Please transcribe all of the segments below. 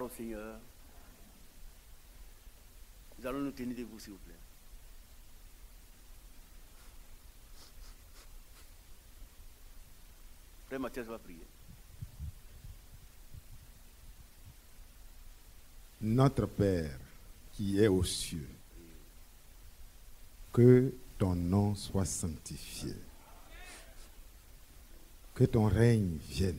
Gloire au Seigneur. Nous allons nous tenir debout, s'il vous plaît. Frère Mathias va prier. Notre Père qui est aux cieux, que ton nom soit sanctifié, que ton règne vienne.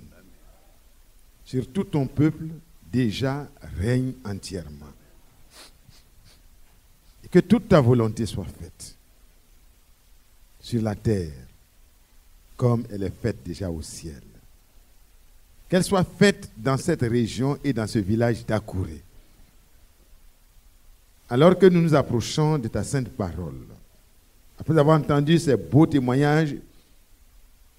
Sur tout ton peuple, déjà règne entièrement. Et que toute ta volonté soit faite sur la terre comme elle est faite déjà au ciel. Qu'elle soit faite dans cette région et dans ce village d'Akouré. Alors que nous nous approchons de ta sainte parole, après avoir entendu ces beaux témoignages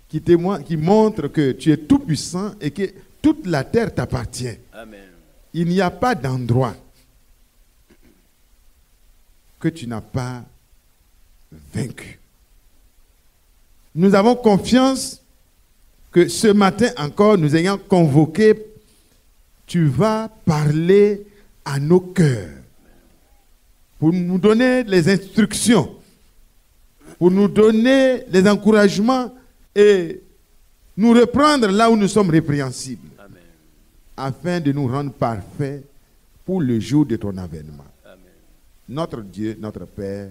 qui montrent que tu es tout puissant et que toute la terre t'appartient. Amen. Il n'y a pas d'endroit que tu n'as pas vaincu. Nous avons confiance que ce matin encore, nous ayant convoqué, tu vas parler à nos cœurs pour nous donner les instructions, pour nous donner les encouragements et nous reprendre là où nous sommes répréhensibles. Amen. Afin de nous rendre parfaits pour le jour de ton avènement. Amen. Notre Dieu, notre Père,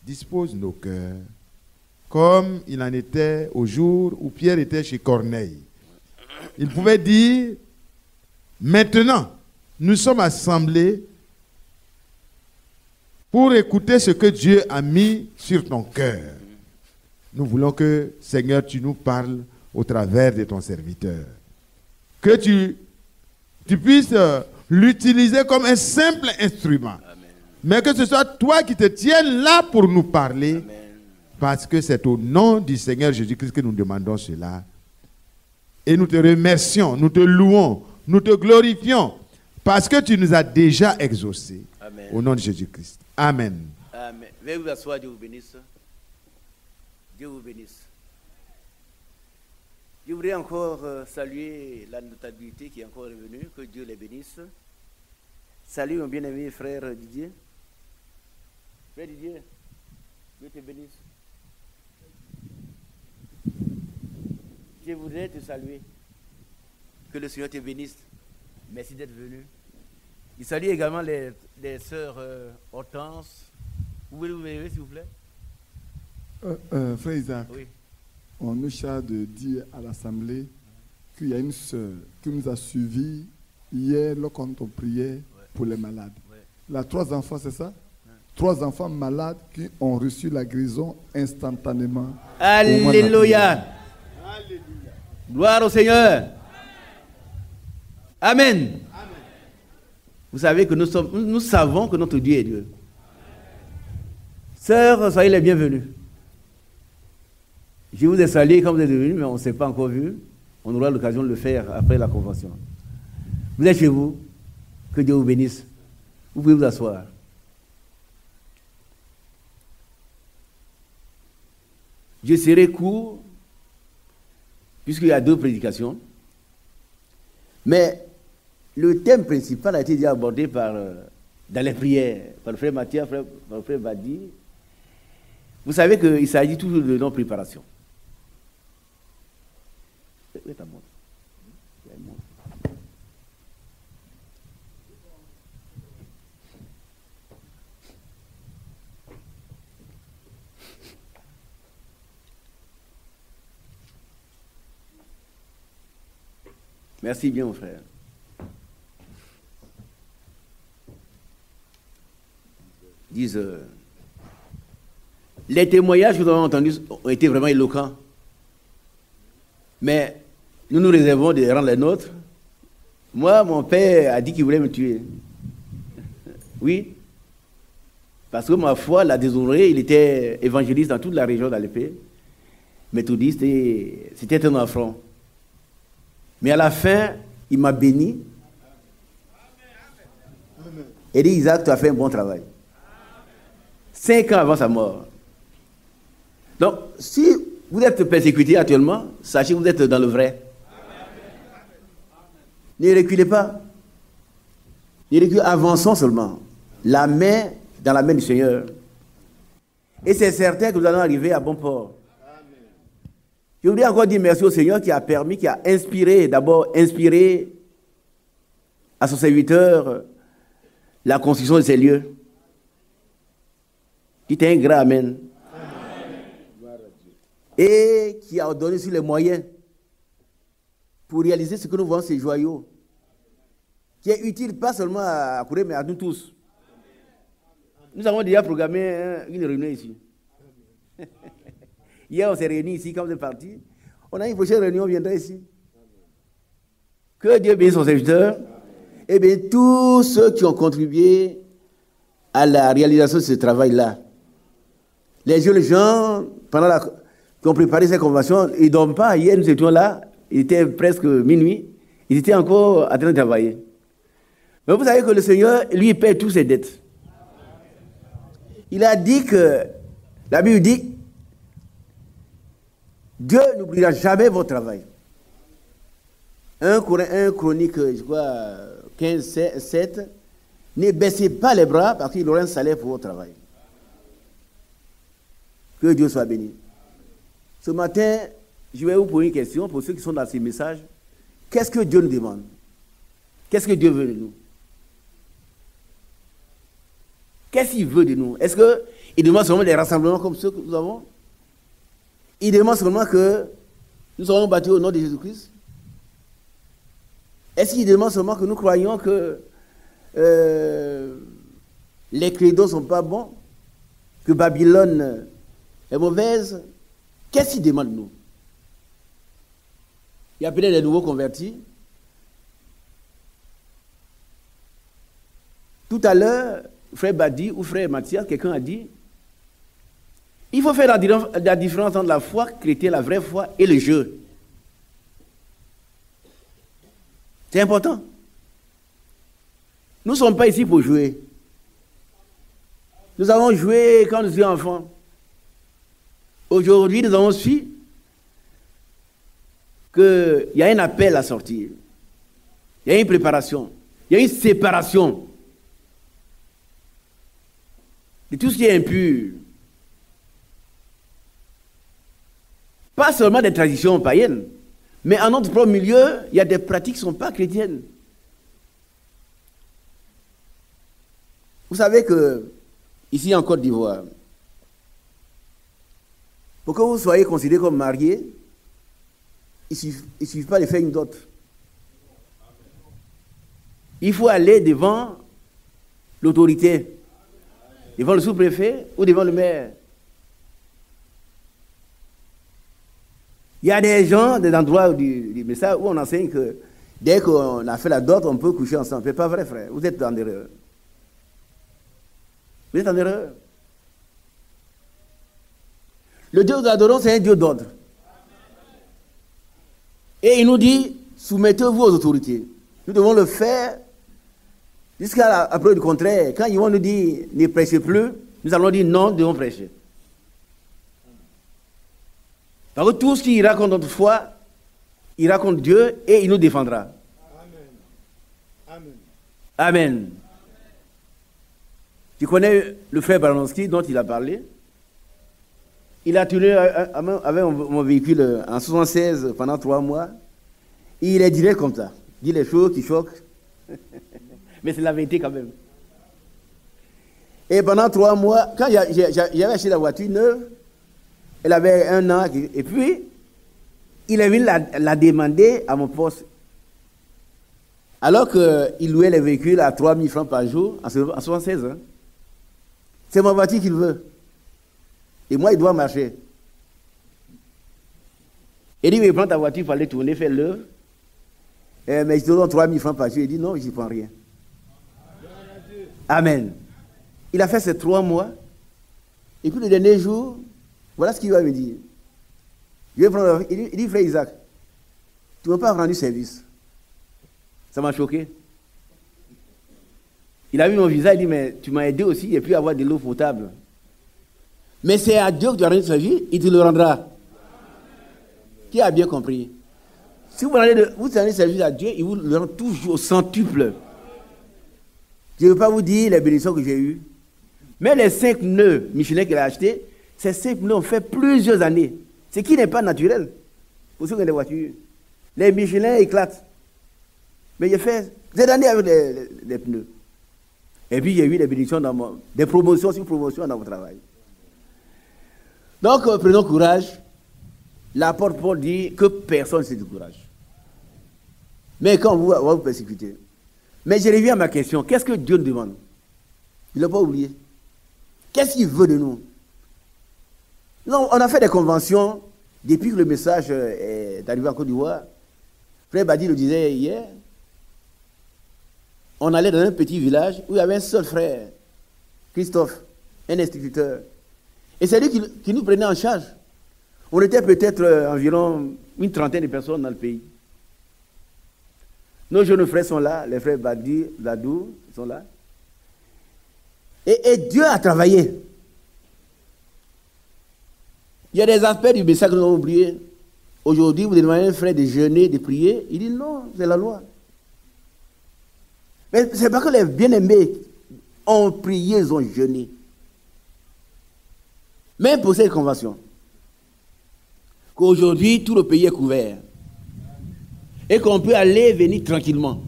dispose nos cœurs comme il en était au jour où Pierre était chez Corneille. Il pouvait dire, maintenant, nous sommes assemblés pour écouter ce que Dieu a mis sur ton cœur. Nous voulons que, Seigneur, tu nous parles au travers de ton serviteur. Que tu puisses l'utiliser comme un simple instrument. Amen. Mais que ce soit toi qui te tiennes là pour nous parler. Amen. Parce que c'est au nom du Seigneur Jésus-Christ que nous demandons cela. Et nous te remercions, nous te louons, nous te glorifions. Parce que tu nous as déjà exaucés. Amen. Au nom de Jésus-Christ. Amen. Amen. Veuillez vous asseoir, Dieu vous bénisse. Dieu vous bénisse. Je voudrais encore saluer la notabilité qui est encore revenue. Que Dieu les bénisse. Salut mon bien-aimé frère Didier. Frère Didier, Dieu te bénisse. Je voudrais te saluer. Que le Seigneur te bénisse. Merci d'être venu. Il salue également les sœurs Hortense. Vous pouvez vous lever, s'il vous plaît? Frère Isaac, Oui. on nous charge de dire à l'Assemblée qu'il y a une sœur qui nous a suivis hier lorsqu'on priait pour les malades. Ouais. Il a 3 enfants, c'est ça? 3 enfants malades qui ont reçu la guérison instantanément. Alléluia. Gloire au Seigneur. Amen. Vous savez que nous savons que notre Dieu est Dieu. Sœurs, soyez les bienvenus. Je vous ai salué quand vous êtes venus, mais on ne s'est pas encore vu. On aura l'occasion de le faire après la convention. Vous êtes chez vous. Que Dieu vous bénisse. Vous pouvez vous asseoir. Je serai court, puisqu'il y a 2 prédications. Mais le thème principal a été déjà abordé dans les prières, par le frère Mathias, par le frère Badi. Vous savez qu'il s'agit toujours de non-préparation. Merci bien, mon frère. Disent, les témoignages que nous avons entendus ont été vraiment éloquents. Mais nous nous réservons de rendre les nôtres. Moi, mon père a dit qu'il voulait me tuer. Oui. Parce que ma foi l'a déshonoré. Il était évangéliste dans toute la région d'Alépé. Méthodiste, et c'était un affront. Mais à la fin, il m'a béni. Et dit, Isaac, tu as fait un bon travail. 5 ans avant sa mort. Donc, si vous êtes persécuté actuellement, sachez que vous êtes dans le vrai. Ne reculez pas. Il dit que avançons seulement, la main dans la main du Seigneur. Et c'est certain que nous allons arriver à bon port. Je voudrais encore dire merci au Seigneur qui a permis, qui a inspiré, d'abord inspiré à son serviteur la construction de ces lieux. Dites un grand amen. Et qui a donné aussi les moyens pour réaliser ce que nous voyons, ces joyaux, qui est utile pas seulement à Kouré, mais à nous tous. Nous avons déjà programmé une réunion ici. Hier, on s'est réunis ici, quand vous êtes partis. On a une prochaine réunion, on viendra ici. Que Dieu bénisse son serviteur. Et bien, tous ceux qui ont contribué à la réalisation de ce travail-là. Les jeunes gens, qui ont préparé cette convention, ils ne dorment pas. Hier, nous étions là, il était presque minuit. Ils étaient encore en train de travailler. Mais vous savez que le Seigneur, lui, paie toutes ses dettes. Il a dit que, la Bible dit, Dieu n'oubliera jamais votre travail. 1 Chronique, je crois, 15, 7, ne baissez pas les bras parce qu'il aura un salaire pour votre travail. Que Dieu soit béni. Ce matin, je vais vous poser une question pour ceux qui sont dans ces messages. Qu'est-ce que Dieu nous demande? Qu'est-ce que Dieu veut de nous? Qu'est-ce qu'il veut de nous? Est-ce qu'il demande seulement des rassemblements comme ceux que nous avons? Il demande seulement que nous soyons baptisés au nom de Jésus-Christ? Est-ce qu'il demande seulement que nous croyions que les credos ne sont pas bons? Que Babylone est mauvaise? Qu'est-ce qu'il demande de nous? Il y a peut-être des nouveaux convertis. Tout à l'heure, frère Badi ou frère Mathias, quelqu'un a dit, il faut faire la différence entre la foi chrétienne, la vraie foi, et le jeu. C'est important. Nous ne sommes pas ici pour jouer. Nous avons joué quand nous étions enfants. Aujourd'hui, nous avons su qu'il y a un appel à sortir. Il y a une préparation. Il y a une séparation de tout ce qui est impur. Pas seulement des traditions païennes, mais en notre propre milieu, il y a des pratiques qui ne sont pas chrétiennes. Vous savez que, ici en Côte d'Ivoire, pour que vous soyez considéré comme marié, il ne suffit pas de faire une dot. Il faut aller devant l'autorité, devant le sous-préfet ou devant le maire. Il y a des gens, des endroits du message où on enseigne que dès qu'on a fait la dot, on peut coucher ensemble. Ce n'est pas vrai, frère. Vous êtes en erreur. Vous êtes en erreur. Le Dieu que nous adorons, c'est un Dieu d'ordre. Et il nous dit, soumettez-vous aux autorités. Nous devons le faire jusqu'à la preuve du contraire. Quand ils vont nous dire, ne prêchez plus, nous allons dire non, nous devons prêcher. Parce que tout ce qui ira contre notre foi, ira contre Dieu et il nous défendra. Amen. Amen. Amen. Tu connais le frère Baranowski dont il a parlé? Il a tourné avec mon véhicule en 1976 pendant 3 mois. Et il est direct comme ça. Il dit les choses qui choquent. Mais c'est la vérité quand même. Et pendant 3 mois, quand j'avais acheté la voiture neuve, elle avait 1 an. Et puis, il est venu la demander à mon poste. Alors qu'il louait les véhicules à 3 000 francs par jour, en 1976. Hein. C'est ma voiture qu'il veut. Et moi, il doit marcher. Il dit, mais prends ta voiture pour aller tourner, faire l'œuvre. Mais je te donne 3 000 francs par jour. Il dit, non, je n'y prends rien. Amen. Il a fait ces 3 mois. Et puis le dernier jour, voilà ce qu'il va me dire. Je vais prendre, il dit, frère Isaac, tu ne m'as pas rendu service. Ça m'a choqué. Il a vu mon visage, il dit, mais tu m'as aidé aussi, et puis avoir de l'eau potable. Mais c'est à Dieu que tu as rendu service, il te le rendra. Qui a bien compris? Si vous rendez service à Dieu, il vous le rend toujours au centuple. Je ne veux pas vous dire les bénédictions que j'ai eues. Mais les 5 pneus Michelin qu'il a achetés, ces 5 pneus ont fait plusieurs années. Ce qui n'est pas naturel. Pour ceux qui ont des voitures. Les Michelin éclatent. Mais j'ai fait des années avec les pneus. Et puis, j'ai eu des bénédictions, des promotions sur promotions dans mon travail. Donc, prenons courage. L'apôtre Paul dit que personne ne se décourage. Mais quand on va vous persécuter. Mais je reviens à ma question. Qu'est-ce que Dieu nous demande? Il n'a pas oublié. Qu'est-ce qu'il veut de nous? Non, on a fait des conventions depuis que le message est arrivé en Côte d'Ivoire. Frère Badi le disait hier. On allait dans un petit village où il y avait un seul frère, Christophe, un instituteur. Et c'est lui qui nous prenait en charge. On était peut-être environ une trentaine de personnes dans le pays. Nos jeunes frères sont là, les frères Badi, Zadou sont là. Et Dieu a travaillé. Il y a des aspects du message que nous avons oubliés. Aujourd'hui, vous demandez à un frère de jeûner, de prier. Il dit non, c'est la loi. Mais c'est pas que les bien-aimés ont prié, ils ont jeûné. Même pour cette convention. Qu'aujourd'hui, tout le pays est couvert. Et qu'on peut aller et venir tranquillement.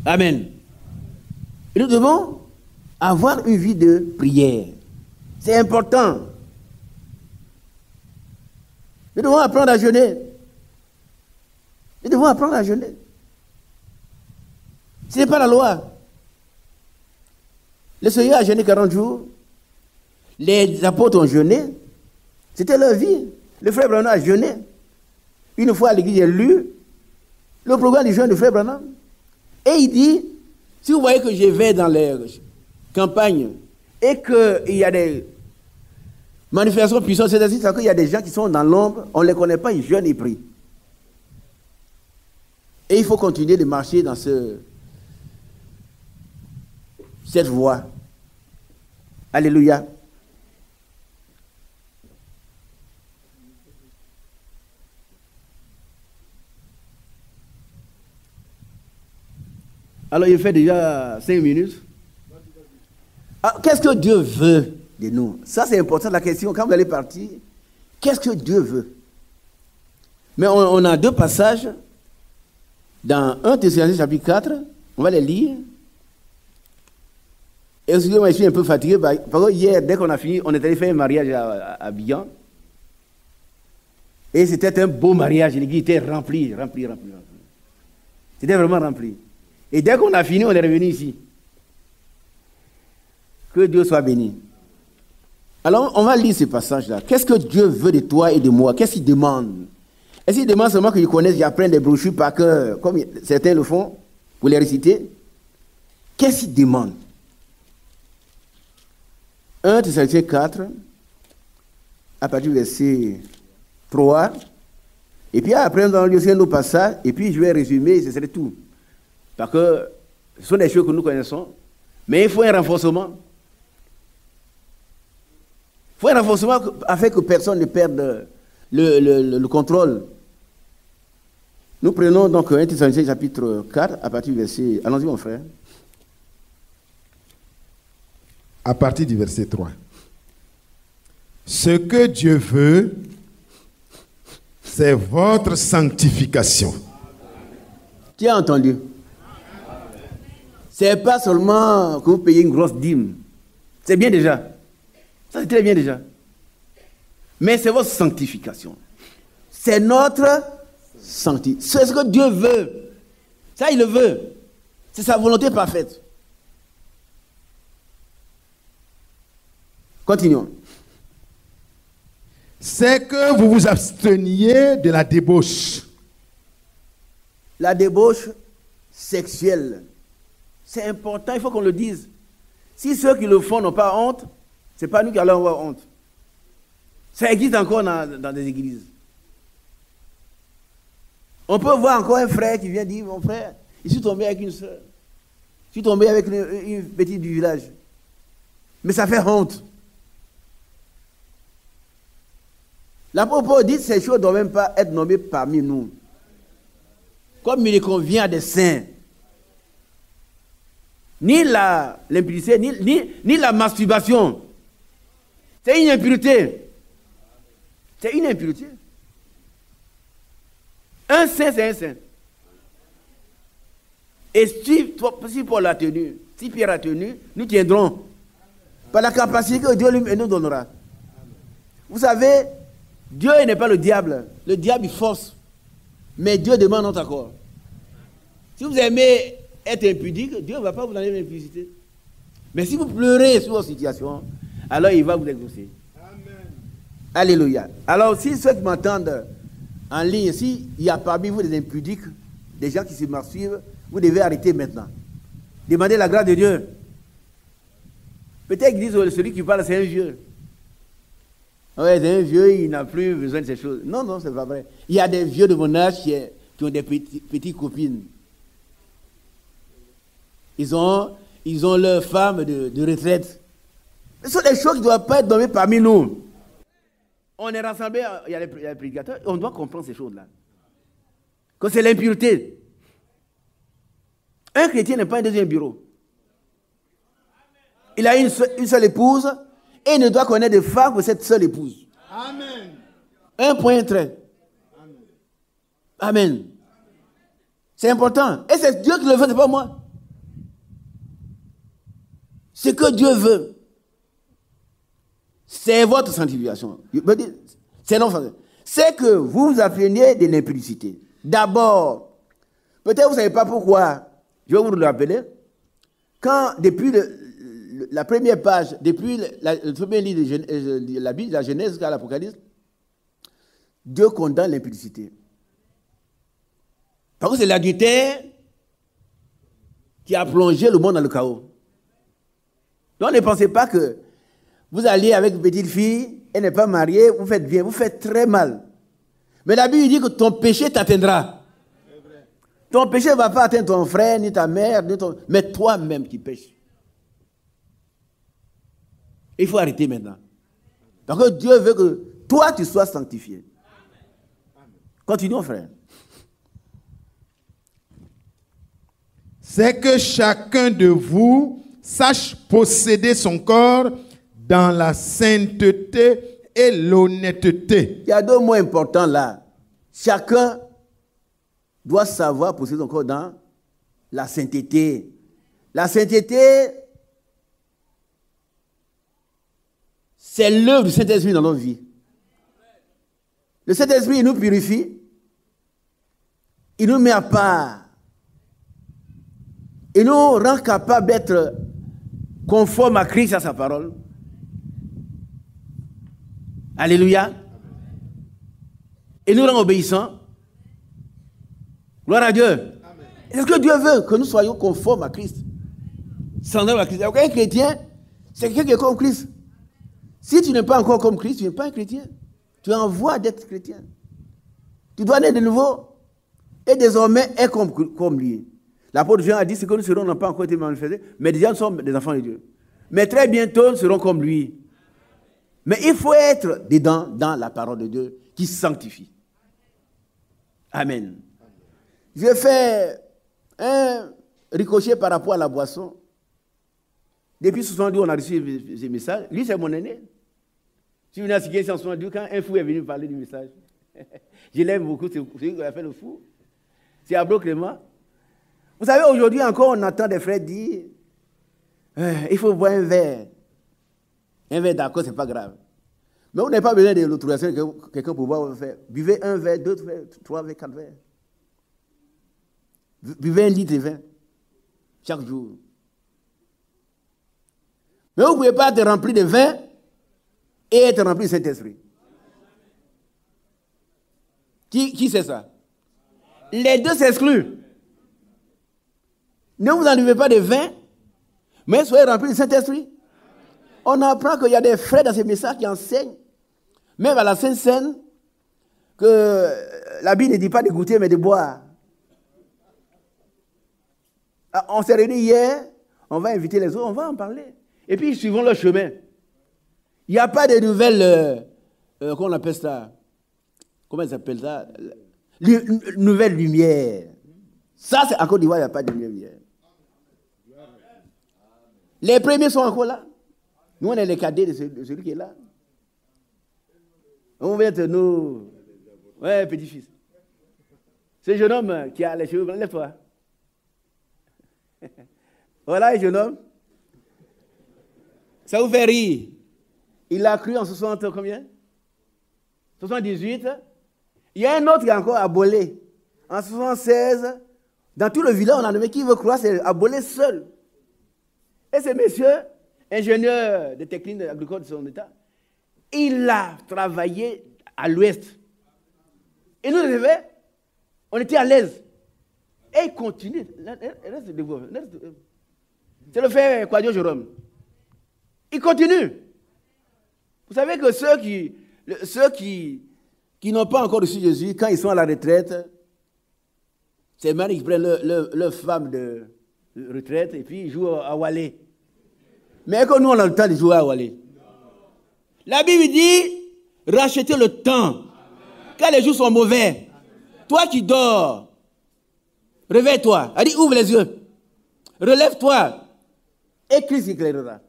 Amen. Et nous devons avoir une vie de prière. C'est important. Nous devons apprendre à jeûner. Nous devons apprendre à jeûner. Ce n'est pas la loi. Le Seigneur a jeûné 40 jours. Les apôtres ont jeûné. C'était leur vie. Le frère Branham a jeûné. Une fois à l'église, j'ai lu le programme du jeûne du frère Branham. Et il dit, si vous voyez que je vais dans les campagnes et qu'il y a des manifestations puissantes, c'est-à-dire qu'il y a des gens qui sont dans l'ombre, on ne les connaît pas, ils jeûnent et prient. Et il faut continuer de marcher dans cette voie. Alléluia. Alors, il fait déjà 5 minutes. Ah, qu'est-ce que Dieu veut de nous? Ça, c'est important, la question. Quand vous allez partir, qu'est-ce que Dieu veut? Mais on a 2 passages dans 1 Thessaloniciens chapitre 4. On va les lire. Excusez-moi, je suis un peu fatigué. Parce que hier, dès qu'on a fini, on est allé faire un mariage à Bian. Et c'était un beau mariage. L'église était remplie. C'était vraiment rempli. Et dès qu'on a fini, on est revenu ici. Que Dieu soit béni. Alors, on va lire ce passage-là. Qu'est-ce que Dieu veut de toi et de moi? Qu'est-ce qu'il demande? Est-ce qu'il demande seulement que je connaisse, j'apprenne des brochures par cœur, comme certains le font, pour les réciter? Qu'est-ce qu'il demande? 1 Thessaloniciens 4, à partir du verset 3. Et puis après, nous allons lire nos passages, et puis je vais résumer, ce serait tout. Parce que ce sont des choses que nous connaissons, mais il faut un renforcement. Il faut un renforcement afin que personne ne perde le contrôle. Nous prenons donc 1 Thessaloniciens chapitre 4, à partir du verset... Allons-y mon frère. À partir du verset 3. Ce que Dieu veut, c'est votre sanctification. Tu as entendu? Ce n'est pas seulement que vous payez une grosse dîme. C'est bien déjà. Ça, c'est très bien déjà. Mais c'est votre sanctification. C'est notre sanctification. C'est ce que Dieu veut. Ça, il le veut. C'est sa volonté parfaite. Continuons. C'est que vous vous absteniez de la débauche. La débauche sexuelle. C'est important, il faut qu'on le dise. Si ceux qui le font n'ont pas honte, ce n'est pas nous qui allons avoir honte. Ça existe encore dans des églises. On peut voir encore un frère qui vient dire, mon frère, je suis tombé avec une soeur. Je suis tombé avec une petite du village. Mais ça fait honte. L'apôtre Paul dit que ces choses ne doivent même pas être nommées parmi nous. Comme il convient à des saints. ni l'impudicité, ni la masturbation. C'est une impureté. C'est une impureté. Un saint, c'est un saint. Et si Paul a tenu, si Pierre a tenu, nous tiendrons. Par la capacité que Dieu lui nous donnera. Vous savez, Dieu n'est pas le diable. Le diable, il force. Mais Dieu demande notre accord. Si vous aimez être impudique, Dieu ne va pas vous donner l'impudicité. Mais si vous pleurez sur votre situation, alors il va vous exaucer. Amen. Alléluia. Alors, si ceux qui m'entendent en ligne, s'il y a parmi vous des impudiques, des gens qui se masturbent, vous devez arrêter maintenant. Demandez la grâce de Dieu. Peut-être qu'ils disent, celui qui parle, c'est un vieux. Ouais, c'est un vieux, il n'a plus besoin de ces choses. Non, non, c'est pas vrai. Il y a des vieux de mon âge qui ont des petites copines. Ils ont leur femme de retraite. Ce sont des choses qui ne doivent pas être nommées parmi nous. On est rassemblés, il y a les prédicateurs, on doit comprendre ces choses-là. Que c'est l'impureté. Un chrétien n'est pas un deuxième bureau. Il a une seule épouse et il ne doit connaître de femme que cette seule épouse. Amen. Un point trait. Amen. Amen. C'est important. Et c'est Dieu qui le veut, c'est pas moi. Ce que Dieu veut, c'est votre sanctification. C'est que vous vous appreniez de l'impudicité. D'abord, peut-être vous ne savez pas pourquoi, je vais vous le rappeler, quand depuis la première page, depuis le premier livre de la Bible, la Genèse jusqu'à l'Apocalypse, Dieu condamne l'impudicité. Parce que c'est l'adultère qui a plongé le monde dans le chaos. Donc ne pensez pas que vous allez avec une petite fille, elle n'est pas mariée, vous faites bien, vous faites très mal. Mais la Bible dit que ton péché t'atteindra. Ton péché ne va pas atteindre ton frère, ni ta mère, mais toi-même qui pêches. Il faut arrêter maintenant. Parce que Dieu veut que toi, tu sois sanctifié. Continuons, frère. C'est que chacun de vous sache posséder son corps dans la sainteté et l'honnêteté. Il y a deux mots importants là. Chacun doit savoir posséder son corps dans la sainteté. La sainteté, c'est l'œuvre du Saint-Esprit dans notre vie. Le Saint-Esprit, il nous purifie. Il nous met à part. Il nous rend capable d'être conforme à Christ, à sa parole. Alléluia. Il nous rend obéissants. Gloire à Dieu. Est-ce que Dieu veut que nous soyons conformes à Christ? Semblable à Christ. Un chrétien, c'est quelqu'un qui est comme Christ. Si tu n'es pas encore comme Christ, tu n'es pas un chrétien. Tu es en voie d'être chrétien. Tu dois naître de nouveau. Et désormais, être comme lui. L'apôtre Jean a dit, ce que nous serons n'ont pas encore été manifestés, mais déjà nous sommes des enfants de Dieu. Mais très bientôt, nous serons comme lui. Mais il faut être dedans, dans la parole de Dieu, qui sanctifie. Amen. Je vais faire un ricochet par rapport à la boisson. Depuis 72, on a reçu ces messages. Lui, c'est mon aîné. Je suis venu à Sigué en 72 quand un fou est venu parler du message. Je l'aime beaucoup, c'est lui qui a fait le fou. C'est Abro Clément. Vous savez, aujourd'hui encore, on entend des frères dire il faut boire un verre. Un verre d'accord, ce n'est pas grave. Mais on n'a pas besoin de l'autorisation de quelqu'un pour boire un verre. Buvez un verre, deux verres, trois verres, quatre verres. Buvez 1 litre de vin chaque jour. Mais vous ne pouvez pas être rempli de vin et être rempli de Saint-Esprit. Qui sait ça? Les deux s'excluent. Ne vous enlevez pas de vin, mais soyez remplis du Saint-Esprit. On apprend qu'il y a des frères dans ces messages qui enseignent, même à la Sainte Seine, que la Bible ne dit pas de goûter, mais de boire. On s'est réunis hier, on va inviter les autres, on va en parler. Et puis, suivons leur chemin. Il n'y a pas de nouvelles, comment on appelle ça? Comment ils appellent ça? Nouvelle lumière. Ça, c'est à Côte d'Ivoire, il n'y a pas de lumière. Les premiers sont encore là. Nous, on est les cadets de celui qui est là. On va être nos petits-fils. Ce jeune homme qui a les cheveux blancs, lève-toi. Voilà, le jeune homme. Ça vous fait rire. Il a cru en 60 combien? 78. Il y a un autre qui est encore à Bolé. En 76, dans tout le village, on a nommé qui veut croire, c'est à Bolé seul. Et ce monsieur, ingénieur de technique agricole de son état, il a travaillé à l'ouest. Et nous, on était à l'aise. Et il continue. C'est le frère Quadio Jérôme. Il continue. Vous savez que ceux qui n'ont pas encore reçu Jésus, quand ils sont à la retraite, c'est même qu'ils prennent leur femme de retraite et puis ils jouent à Wallet. Mais que nous, on a le temps de jouer à Wallet. La Bible dit, rachetez le temps. Quand les jours sont mauvais, toi qui dors, réveille-toi. Elle dit, ouvre les yeux. Relève-toi. Et Christ éclairera.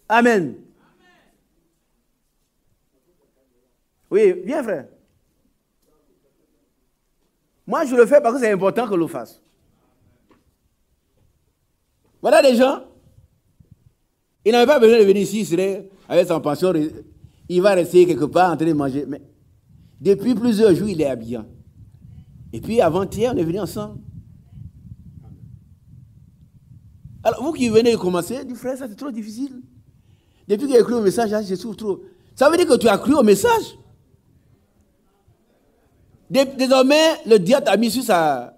Amen. Oui, bien frère. Moi, je le fais parce que c'est important que je le fasse. Voilà des gens, il n'avait pas besoin de venir ici, il serait avec son pension, il va rester quelque part en train de manger. Mais depuis plusieurs jours, il est habillé. Et puis avant-hier, on est venu ensemble. Alors, vous qui venez de commencer, du frère, ça c'est trop difficile. Depuis qu'il a cru au message, je souffre trop. Ça veut dire que tu as cru au message. Désormais, le diable t'a mis sur sa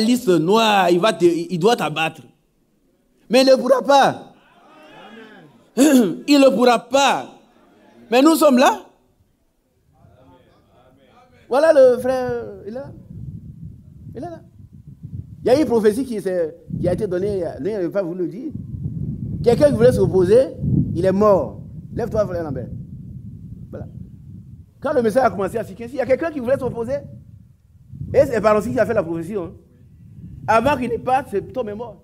liste noire, il doit t'abattre. Mais il ne pourra pas. Il ne pourra pas. Mais nous sommes là. Voilà le frère, il est là. Il est là. Il y a eu une prophétie qui a été donnée, lui n'avait pas voulu le dire. Quelqu'un qui voulait s'opposer, il est mort. Lève-toi, frère Lambert. Voilà. Quand le message a commencé à circuler, il y a quelqu'un qui voulait s'opposer. Et c'est par aussi qui a fait la prophétie. Hein. Avant qu'il ne parte, cet homme est mort.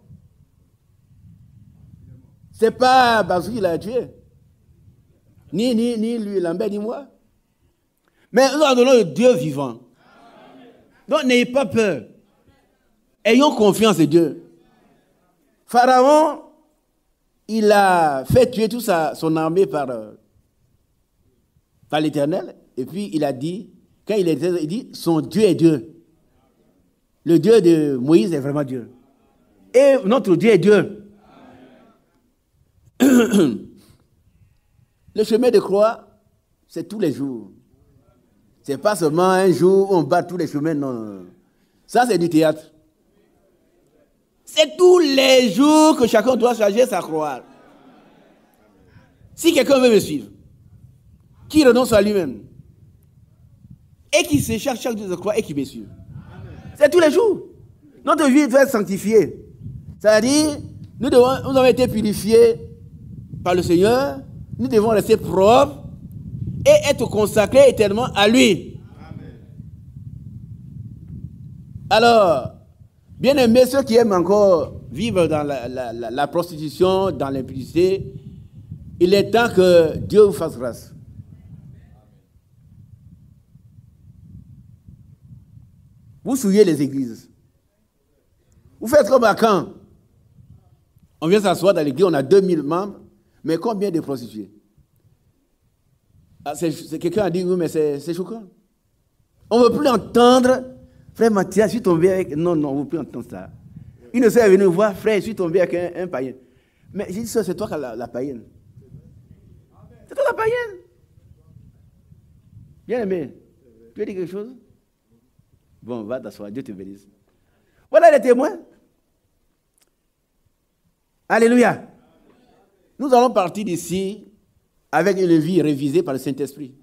C'est pas parce qu'il a tué. Ni lui, Lambert, ni moi. Mais nous adorons le Dieu vivant. Donc n'ayez pas peur. Ayons confiance en Dieu. Pharaon, il a fait tuer toute son armée par l'Éternel. Et puis il a dit, quand il dit, son Dieu est Dieu. Le Dieu de Moïse est vraiment Dieu. Et notre Dieu est Dieu. Le chemin de croix, c'est tous les jours. C'est pas seulement un jour où on bat tous les chemins, non. Ça, c'est du théâtre. C'est tous les jours que chacun doit charger sa croix. Si quelqu'un veut me suivre, qui renonce à lui-même, et qui se charge chaque jour de croix et qui me suit. C'est tous les jours. Notre vie doit être sanctifiée. C'est-à-dire, nous avons été purifiés par le Seigneur, nous devons rester propres et être consacrés éternellement à lui. Amen. Alors, bien aimés, ceux qui aiment encore vivre dans la prostitution, dans l'impudicité, il est temps que Dieu vous fasse grâce. Vous souillez les églises. Vous faites comme à Caen. On vient s'asseoir dans l'église, on a 2000 membres, mais combien de prostituées? Ah, quelqu'un a dit, oui, mais c'est choquant. On ne veut plus entendre, frère Mathias, je suis tombé avec... Non, on ne veut plus entendre ça. Une sœur est venue me voir, frère, je suis tombé avec un païen. Mais j'ai dit, sœur, c'est toi qui as la païenne. C'est toi la païenne. Bien aimé, tu veux dire quelque chose? Bon, va t'asseoir, Dieu te bénisse. Voilà les témoins. Alléluia. Nous allons partir d'ici avec une vie révisée par le Saint-Esprit.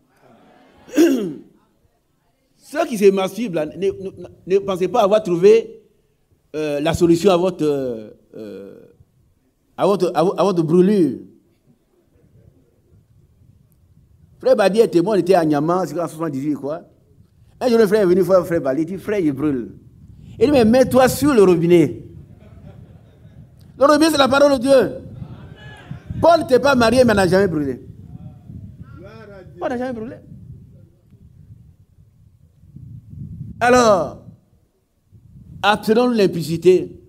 Ceux qui se masturbent, là, ne pensez pas avoir trouvé la solution à votre brûlure. Frère Badi est témoin, on était à Niamey, c'est en 78 quoi. Un jour, le frère est venu voir frère Badi, il dit, frère, il brûle. Il dit, mais mets-toi sur le robinet. L'obéissance, c'est la parole de Dieu. Paul n'était pas marié, mais n'a jamais brûlé. Paul n'a jamais brûlé. Alors, abstenons de l'impudicité,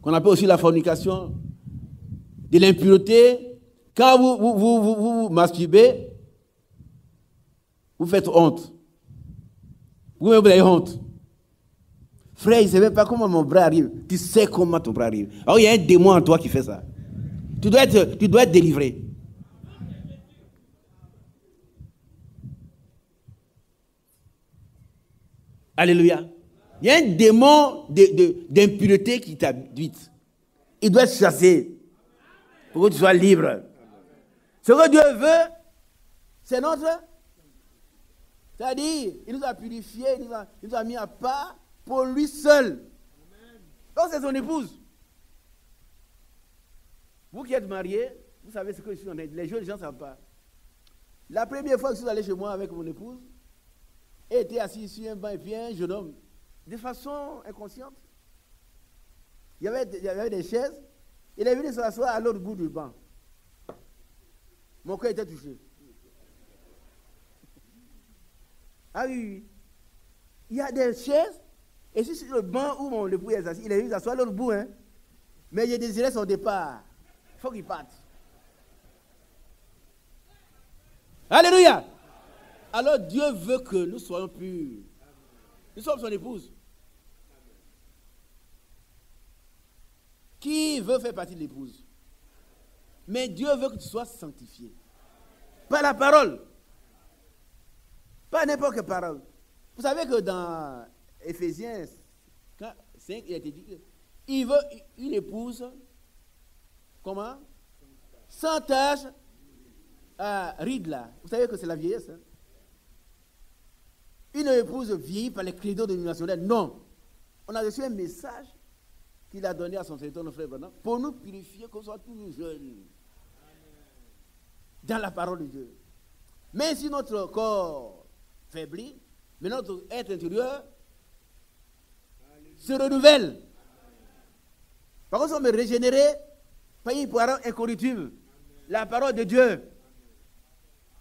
qu'on appelle aussi la fornication, de l'impureté. Quand vous masturbez, vous faites honte. Vous-même, vous avez honte. Frère, il ne sait même pas comment mon bras arrive. Tu sais comment ton bras arrive. Alors, il y a un démon en toi qui fait ça. Tu dois être délivré. Alléluia. Il y a un démon d'impureté qui t'habite. Il doit être chassé pour que tu sois libre. Ce que Dieu veut, c'est notre... C'est-à-dire, il nous a purifiés, il nous a mis à part pour lui seul. Donc c'est son épouse. Vous qui êtes mariés, vous savez ce que je suis en train de dire. Les jeunes gens ne savent pas. La première fois que je suis allé chez moi avec mon épouse, elle était assise sur un banc et puis un jeune homme, de façon inconsciente. Il y avait des chaises. Il est venu s'asseoir à l'autre bout du banc. Mon cœur était touché. Ah oui. Il y a des chaises. Et si sur le banc où mon époux est assis, il est venu s'asseoir à l'autre bout. Hein. Mais il désirait son départ. Il faut qu'il parte. Alléluia. Alors Dieu veut que nous soyons purs. Nous sommes son épouse. Qui veut faire partie de l'épouse? Mais Dieu veut que tu sois sanctifié. Par la parole. Pas n'importe quelle parole. Vous savez que dans Éphésiens 5, il a été dit qu'il veut une épouse, comment? Sans tache, ride là. Vous savez que c'est la vieillesse. Hein? Une épouse vieillie par les credos dénominationnels. Non. On a reçu un message qu'il a donné à son serviteur, notre frère Bernard, pour nous purifier, qu'on soit toujours jeunes. Dans la parole de Dieu. Mais si notre corps faiblit, mais notre être intérieur se renouvelle. Par contre, si on me régénérer par une parole incorruptible, la parole de Dieu.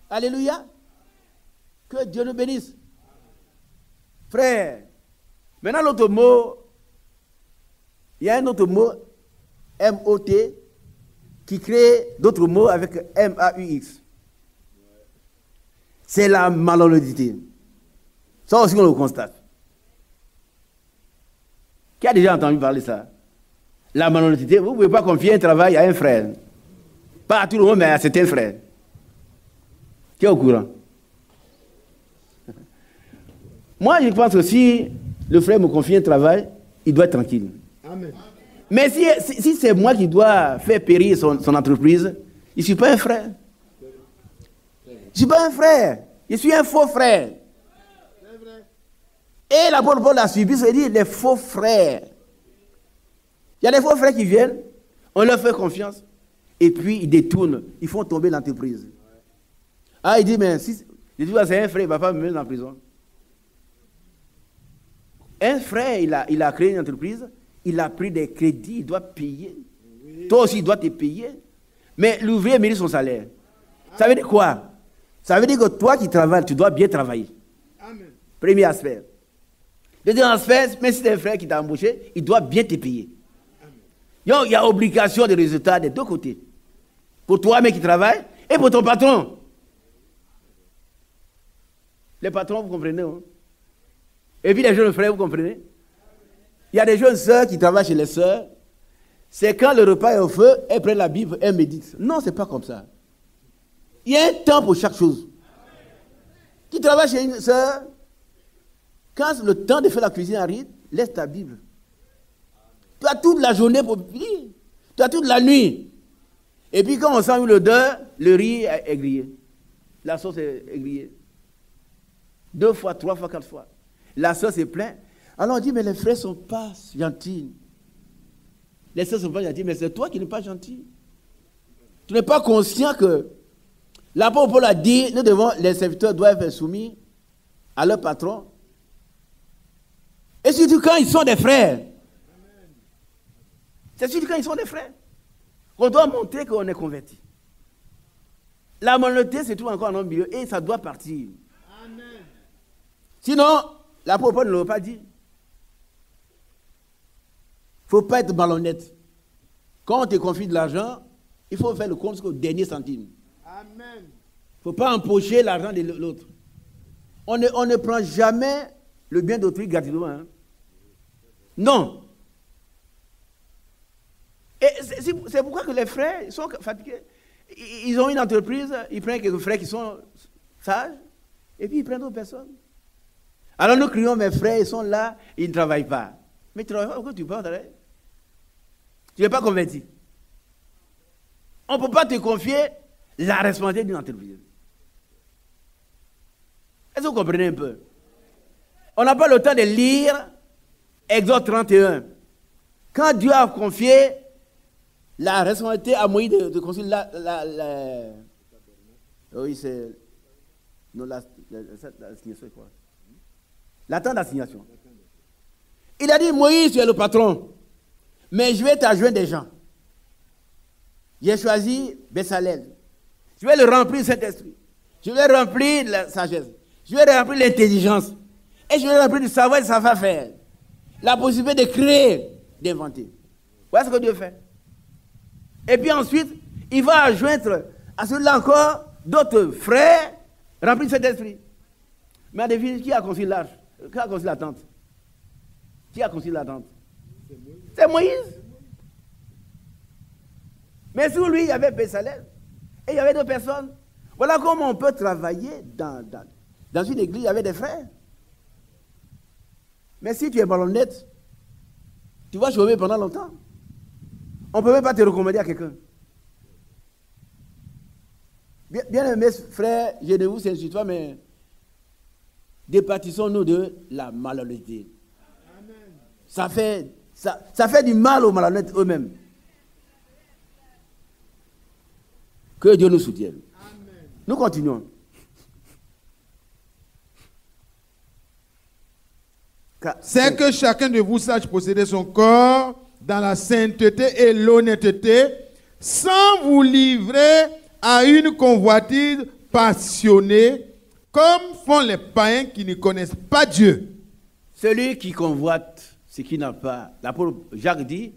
Alléluia. Que Dieu nous bénisse. Frère, maintenant l'autre mot, il y a un autre mot, M-O-T, qui crée d'autres mots avec M-A-U-X. C'est la malhonnêteté. Ça aussi, on le constate. Qui a déjà entendu parler de ça? La malhonnêteté, vous ne pouvez pas confier un travail à un frère. Pas à tout le monde, mais à certains frères. Qui est au courant? Moi, je pense que si le frère me confie un travail, il doit être tranquille. Amen. Mais si c'est moi qui dois faire périr son entreprise, je ne suis pas un frère. Je ne suis pas un frère. Je suis un faux frère. Et l'apôtre Paul a subi, ça veut dire les faux frères. Il y a des faux frères qui viennent, on leur fait confiance, et puis ils détournent, ils font tomber l'entreprise. Ah, il dit, mais si c'est un frère, il ne va pas me mettre en prison. Un frère, il a créé une entreprise, il a pris des crédits, il doit payer. Oui. Toi aussi, il doit te payer. Mais l'ouvrier mérite son salaire. Ça veut dire quoi? Ça veut dire que toi qui travailles, tu dois bien travailler. Amen. Premier aspect. Deuxième aspect, même si c'est un frère qui t'a embauché, il doit bien te payer. Donc, il y a obligation de résultats des deux côtés. Pour toi, mais qui travaille, et pour ton patron. Les patrons, vous comprenez, hein? Et puis les jeunes frères, vous comprenez? Il y a des jeunes sœurs qui travaillent chez les sœurs. C'est quand le repas est au feu, elles prennent la Bible, elles méditent. Non, ce n'est pas comme ça. Il y a un temps pour chaque chose. Tu travailles chez une sœur, quand le temps de faire la cuisine arrive, laisse ta Bible. Tu as toute la journée pour lire. Tu as toute la nuit. Et puis quand on sent l'odeur, le riz est grillé. La sauce est grillée. 2 fois, 3 fois, 4 fois. La sauce est pleine. Alors on dit, mais les frères ne sont pas gentils. Les sœurs ne sont pas gentilles, mais c'est toi qui n'es pas gentil. Tu n'es pas conscient que l'apôtre Paul a dit, les serviteurs doivent être soumis à leur patron. Et surtout quand ils sont des frères. C'est sûr quand ils sont des frères. On doit montrer qu'on est converti. La malhonnêteté se trouve encore dans le milieu et ça doit partir. Amen. Sinon, l'apôtre Paul ne l'a pas dit. Il ne faut pas être malhonnête. Quand on te confie de l'argent, il faut faire le compte jusqu'au dernier centime. Amen. Il ne faut pas empocher l'argent de l'autre. On ne prend jamais le bien d'autrui gratuitement. Hein. Non. Et c'est pourquoi que les frères sont fatigués. Ils ont une entreprise, ils prennent quelques frères qui sont sages, et puis ils prennent d'autres personnes. Alors nous crions, mes frères, ils sont là, ils ne travaillent pas. Mais tu ne travailles pas, pourquoi tu peux travailler? Tu n'es pas converti. On ne peut pas te confier la responsabilité d'une entreprise. Est-ce que vous comprenez un peu? On n'a pas le temps de lire Exode 31. Quand Dieu a confié la responsabilité à Moïse de construire oui, c'est... Non, l'assignation, quoi. La tente d'assignation. Il a dit, Moïse, tu es le patron, mais je vais t'adjoindre des gens. J'ai choisi Bessalel. Je vais le remplir de Saint-Esprit. Je vais remplir de la sagesse. Je vais remplir l'intelligence. Et je vais remplir du savoir et du savoir-faire. La possibilité de créer, d'inventer. Voilà ce que Dieu fait. Et puis ensuite, il va adjoindre à ceux-là encore d'autres frères remplis de cet esprit. Mais en définitive, qui a construit l'arche? Qui a construit la tente? Qui a construit la tente? C'est Moïse. Mais sous lui, il y avait Bessalel. Et il y avait d'autres personnes. Voilà comment on peut travailler dans une église avec des frères. Mais si tu es malhonnête, tu vas chômer pendant longtemps. On ne peut même pas te recommander à quelqu'un. Bien aimés frères, je ne vous incite pas, mais départissons-nous de la malhonnêteté. Ça fait du mal aux malhonnêtes eux-mêmes. Que Dieu nous soutienne. Amen. Nous continuons. C'est que chacun de vous sache posséder son corps dans la sainteté et l'honnêteté, sans vous livrer à une convoitise passionnée, comme font les païens qui ne connaissent pas Dieu. Celui qui convoite ce qui n'a pas, l'apôtre Jacques dit,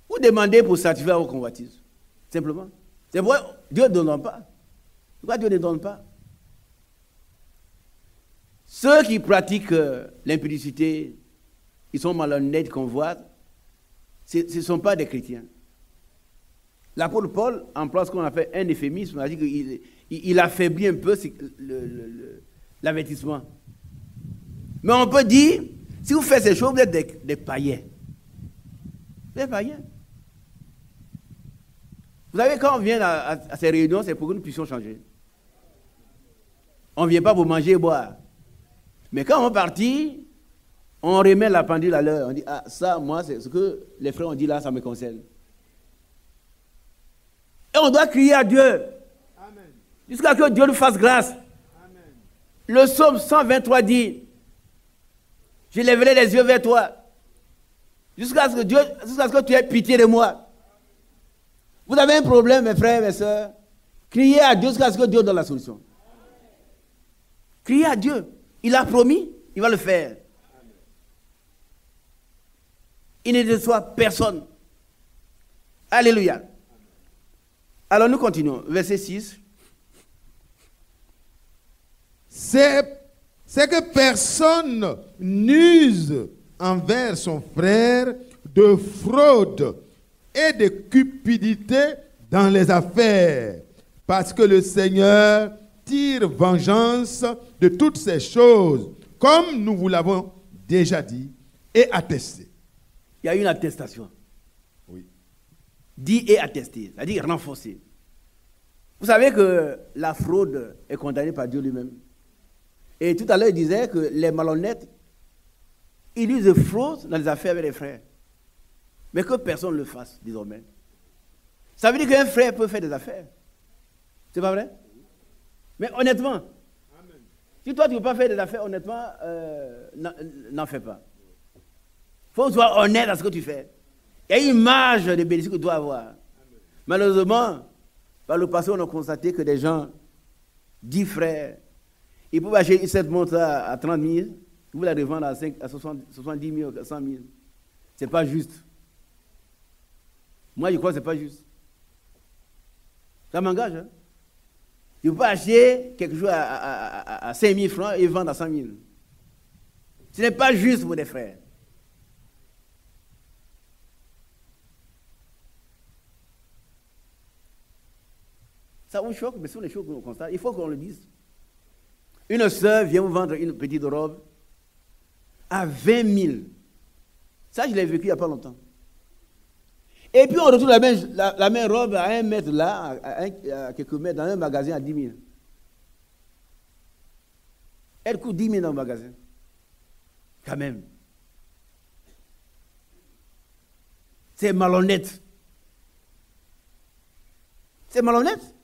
vous demandez pour satisfaire vos convoitises. Simplement. C'est pourquoi Dieu ne donne pas. Pourquoi Dieu ne donne pas? Ceux qui pratiquent l'impudicité, ils sont malhonnêtes, convoitent, ce ne sont pas des chrétiens. L'apôtre Paul emploie ce qu'on appelle un euphémisme, on a dit qu'il affaiblit un peu l'avertissement. Mais on peut dire, si vous faites ces choses, vous êtes des païens. Vous êtes païens. Vous savez, quand on vient à ces réunions, c'est pour que nous puissions changer. On ne vient pas pour manger et boire. Mais quand on partit, on remet la pendule à l'heure. On dit, ah, ça, moi, c'est ce que les frères ont dit là, ça me concerne. Et on doit crier à Dieu. Amen. Jusqu'à ce que Dieu nous fasse grâce. Amen. Le psaume 123 dit, je lèverai les yeux vers toi, jusqu'à ce que tu aies pitié de moi. Vous avez un problème, mes frères, mes soeurs, criez à Dieu jusqu'à ce que Dieu donne la solution. Criez à Dieu. Il a promis, il va le faire. Il ne déçoit personne. Alléluia. Alors nous continuons. Verset 6. C'est que personne n'use envers son frère de fraude et de cupidité dans les affaires, parce que le Seigneur tire vengeance de toutes ces choses, comme nous vous l'avons déjà dit et attesté. Il y a une attestation. Oui. Dit et attesté, c'est-à-dire renforcé. Vous savez que la fraude est condamnée par Dieu lui-même. Et tout à l'heure, il disait que les malhonnêtes, ils usent de fraude dans les affaires avec les frères. Mais que personne ne le fasse, désormais. Ça veut dire qu'un frère peut faire des affaires. C'est pas vrai? Mais honnêtement, amen. Si toi tu ne veux pas faire des affaires, honnêtement, n'en fais pas. Il faut que tu sois honnête à ce que tu fais. Il y a une marge de bénédiction que tu dois avoir. Malheureusement, par le passé, on a constaté que des gens, 10 frères, ils peuvent acheter cette montre à 30 000, vous la revendre à 70 000, 100 000. Ce n'est pas juste. Moi, je crois que ce n'est pas juste. Ça m'engage. Hein? Je ne peux pas acheter quelque chose à 5 000 francs et vendre à 100 000. Ce n'est pas juste pour des frères. Ça vous choque, mais ce sont les choses qu'on constate. Il faut qu'on le dise. Une sœur vient vous vendre une petite robe à 20 000. Ça, je l'ai vécu il n'y a pas longtemps. Et puis on retrouve la même robe à 1 mètre là, à quelques mètres, dans un magasin à 10 000. Elle coûte 10 000 dans le magasin. Quand même. C'est malhonnête. C'est malhonnête.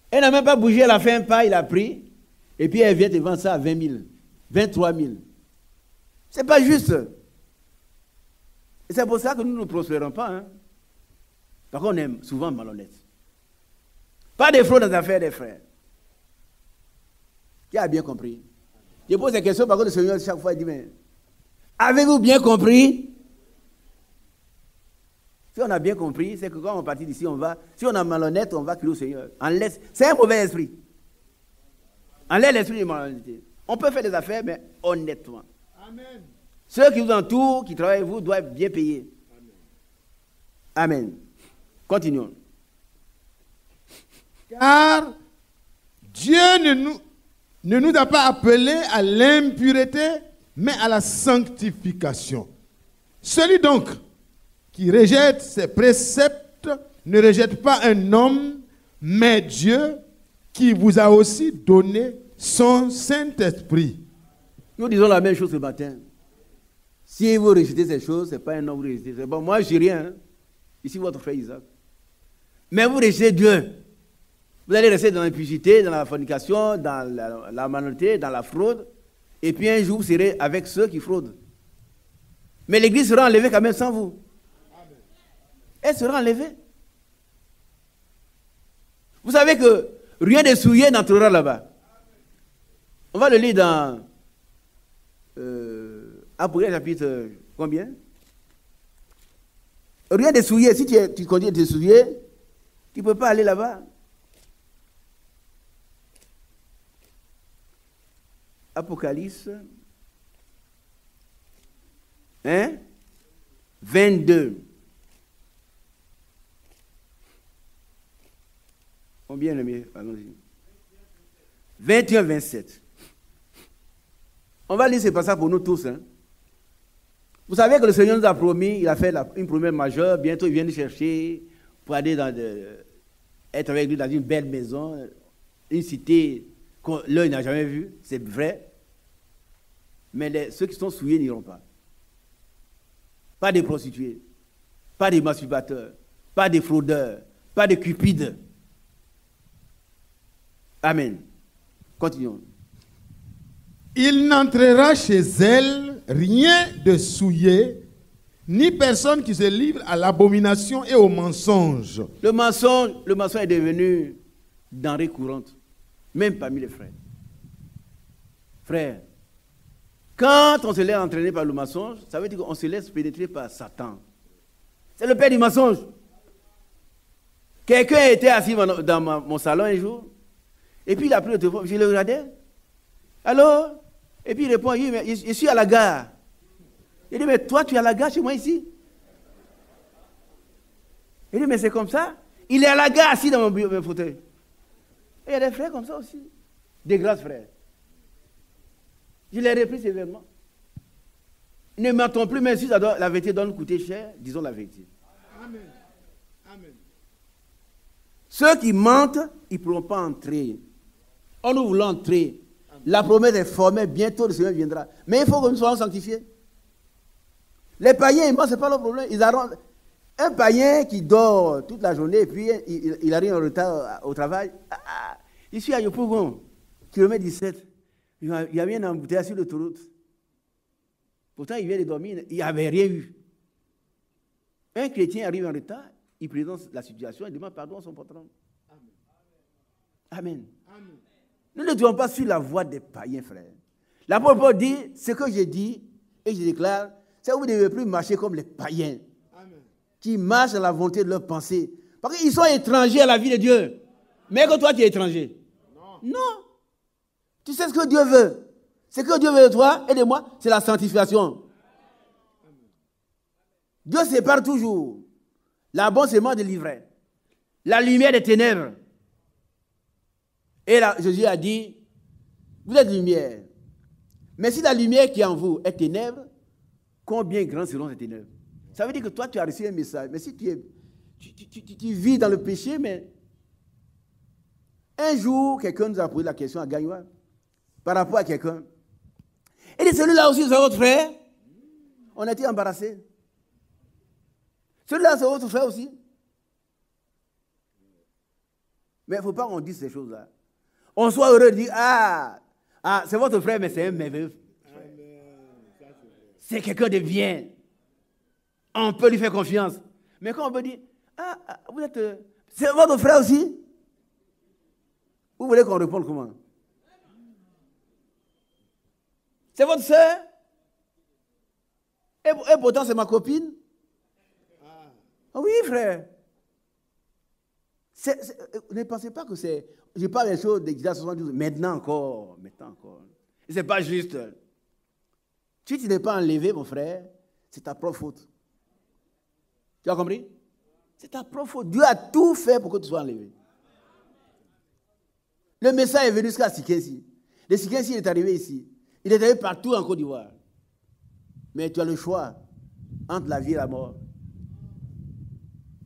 Elle n'a même pas bougé, elle a fait un pas, il a pris, et puis elle vient te vendre ça à 20 000, 23 000. C'est pas juste. Et c'est pour ça que nous ne prospérons pas. Hein. Parce qu'on est souvent malhonnête. Pas de fraude dans les affaires des frères. Qui a bien compris? Je pose des questions parce que le Seigneur, chaque fois, il dit, mais avez-vous bien compris? Si on a bien compris, c'est que quand on partit d'ici, si on est malhonnête, on va crier au Seigneur. C'est un mauvais esprit. Enlève l'esprit de malhonnêteté. On peut faire des affaires, mais honnêtement. Amen. Ceux qui vous entourent, qui travaillent avec vous, doivent bien payer. Amen. Amen. Continuons. Car Dieu ne nous a pas appelés à l'impureté, mais à la sanctification. Celui donc qui rejette ses préceptes ne rejette pas un homme, mais Dieu qui vous a aussi donné son Saint-Esprit. Nous disons la même chose ce matin. Si vous rejetez ces choses, ce n'est pas un homme que vous rejetez. C'est bon, moi je n'ai rien. Hein. Ici, votre frère Isaac. Mais vous rejetez Dieu. Vous allez rester dans l'impudicité, dans la fornication, dans la malhonnêteté, dans la fraude. Et puis un jour, vous serez avec ceux qui fraudent. Mais l'Église sera enlevée quand même sans vous. Elle sera enlevée. Vous savez que rien de souillé n'entrera là-bas. On va le lire dans Apocalypse chapitre combien? Rien de souillé. Si tu continues de te souiller, tu ne peux pas aller là-bas. Apocalypse 22. Combien le mieux? Allons-y. 21-27. On va lire ce passage pour nous tous. Hein. Vous savez que le Seigneur nous a promis, il a fait une promesse majeure, bientôt il vient nous chercher pour aller être avec lui dans une belle maison, une cité que l'œil n'a jamais vue, c'est vrai. Mais ceux qui sont souillés n'iront pas. Pas des prostituées, pas des masturbateurs, pas des fraudeurs, pas des cupides. Amen. Continuons. Il n'entrera chez elle rien de souillé, ni personne qui se livre à l'abomination et au mensonge. Le mensonge est devenu denrée courante, même parmi les frères. Frères, quand on se laisse entraîner par le mensonge, ça veut dire qu'on se laisse pénétrer par Satan. C'est le père du mensonge. Quelqu'un était assis dans mon salon un jour, et puis il a pris le téléphone, je le regardais. Alors, et puis il répond, oui, mais je suis à la gare. Il dit, mais toi, tu es à la gare chez moi ici? Il dit, mais c'est comme ça? Il est à la gare assis dans mon fauteuil. Et il y a des frères comme ça aussi. Des grâces frères. Je l'ai repris sévèrement. Ne mentons plus, mais si la vérité doit nous coûter cher, disons la vérité. Amen. Amen. Ceux qui mentent, ils ne pourront pas entrer. On nous voulons entrer. La promesse est formée, bientôt le Seigneur viendra. Mais il faut que nous soyons sanctifiés. Les païens, ils mentent, ce n'est pas leur problème. Un païen qui dort toute la journée et puis il arrive en retard au travail. Ici à Yopougon, kilomètre 17, il y avait un embouteillage sur l'autoroute. Pourtant, il vient de dormir, il n'y avait rien eu. Un chrétien arrive en retard, il présente la situation, il demande pardon à son patron. Amen. Amen. Nous ne devons pas suivre la voie des païens, frères. L'apôtre Paul dit, ce que j'ai dit et je déclare, c'est que vous ne devez plus marcher comme les païens. Amen. Qui marchent à la volonté de leur pensée. Parce qu'ils sont étrangers à la vie de Dieu. Mais que toi, tu es étranger. Non. Tu sais ce que Dieu veut. Ce que Dieu veut de toi et de moi, c'est la sanctification. Dieu sépare toujours l'abondement de l'ivraie, la lumière des ténèbres. Et là, Jésus a dit, vous êtes lumière. Mais si la lumière qui est en vous est ténèbres, combien grands seront ces ténèbres? Ça veut dire que toi, tu as reçu un message. Mais si tu vis dans le péché, mais un jour, quelqu'un nous a posé la question à Gagnoua par rapport à quelqu'un. Et dit, celui-là aussi, c'est votre frère. On a été embarrassés. Celui-là, c'est votre frère aussi. Mais il ne faut pas qu'on dise ces choses-là. On soit heureux de dire, c'est votre frère, mais c'est un merveilleux frère. C'est quelqu'un de bien. On peut lui faire confiance. Mais quand on peut dire, vous êtes, c'est votre frère aussi? Vous voulez qu'on réponde comment? C'est votre soeur? Et pourtant, c'est ma copine? Oui, frère. Ne pensez pas que c'est... Je parle des choses d'Exode 72. Maintenant encore. Et ce n'est pas juste. Si tu n'es pas enlevé, mon frère, c'est ta propre faute. Tu as compris? C'est ta propre faute. Dieu a tout fait pour que tu sois enlevé. Le message est venu jusqu'à Sikensi. Le Sikensi est arrivé ici. Il est arrivé partout en Côte d'Ivoire. Mais tu as le choix entre la vie et la mort.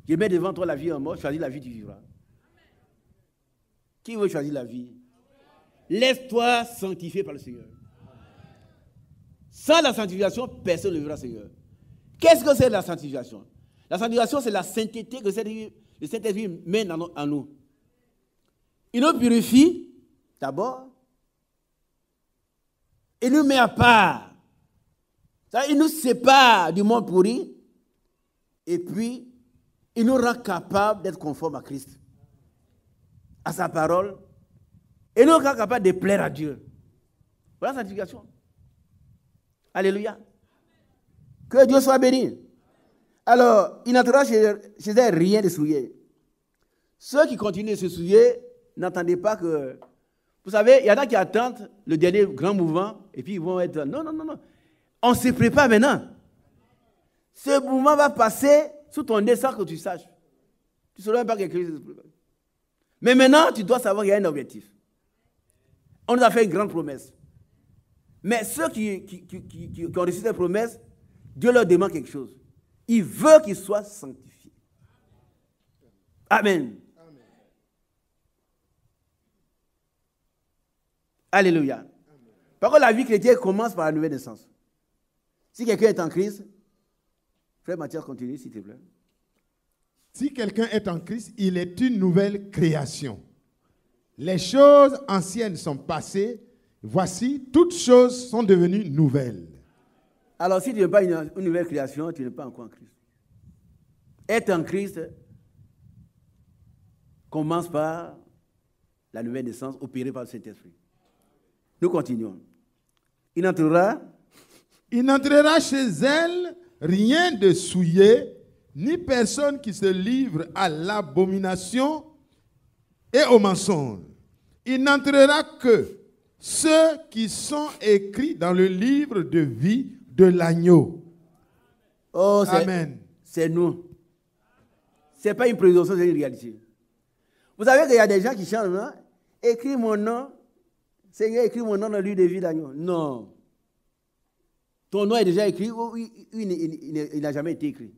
Je mets devant toi la vie et la mort, choisis la vie, tu vivras. Qui veut choisir la vie? Laisse-toi sanctifier par le Seigneur. Sans la sanctification, personne ne verra le Seigneur. Qu'est-ce que c'est la sanctification? La sanctification, c'est la sainteté que le Saint-Esprit mène en nous. Il nous purifie, d'abord. Il nous met à part. Il nous sépare du monde pourri. Et puis, il nous rend capable d'être conforme à Christ, à sa parole. Et nous rend capable de plaire à Dieu. Voilà la sanctification. Alléluia. Que Dieu soit béni. Alors, il n'entrera chez eux rien de souillé. Ceux qui continuent de se souiller, n'attendez pas que... Vous savez, il y en a qui attendent le dernier grand mouvement et puis ils vont être... Non. On se prépare maintenant. Ce mouvement va passer sous ton nez sans que tu saches. Tu ne sauras même pas quelque chose. Mais maintenant, tu dois savoir qu'il y a un objectif. On nous a fait une grande promesse. Mais ceux qui ont reçu cette promesse, Dieu leur demande quelque chose. Il veut qu'ils soient sanctifiés. Amen. Alléluia. Par contre, la vie chrétienne commence par la nouvelle naissance. Si quelqu'un est en Christ, frère Mathias, continue s'il te plaît. Si quelqu'un est en Christ, il est une nouvelle création. Les choses anciennes sont passées. Voici, toutes choses sont devenues nouvelles. Alors, si tu n'es pas une nouvelle création, tu n'es pas encore en Christ. Être en Christ commence par la nouvelle naissance opérée par le Saint-Esprit. Nous continuons. Il n'entrera chez elle rien de souillé, ni personne qui se livre à l'abomination et au mensonge. Il n'entrera que ceux qui sont écrits dans le livre de vie de l'agneau. Oh, Amen. C'est nous. Ce n'est pas une présomption, c'est une réalité. Vous savez qu'il y a des gens qui chantent, non? Écris mon nom. Seigneur, écris mon nom dans le livre de vie d'agneau. Non. Ton nom est déjà écrit ou il n'a jamais été écrit.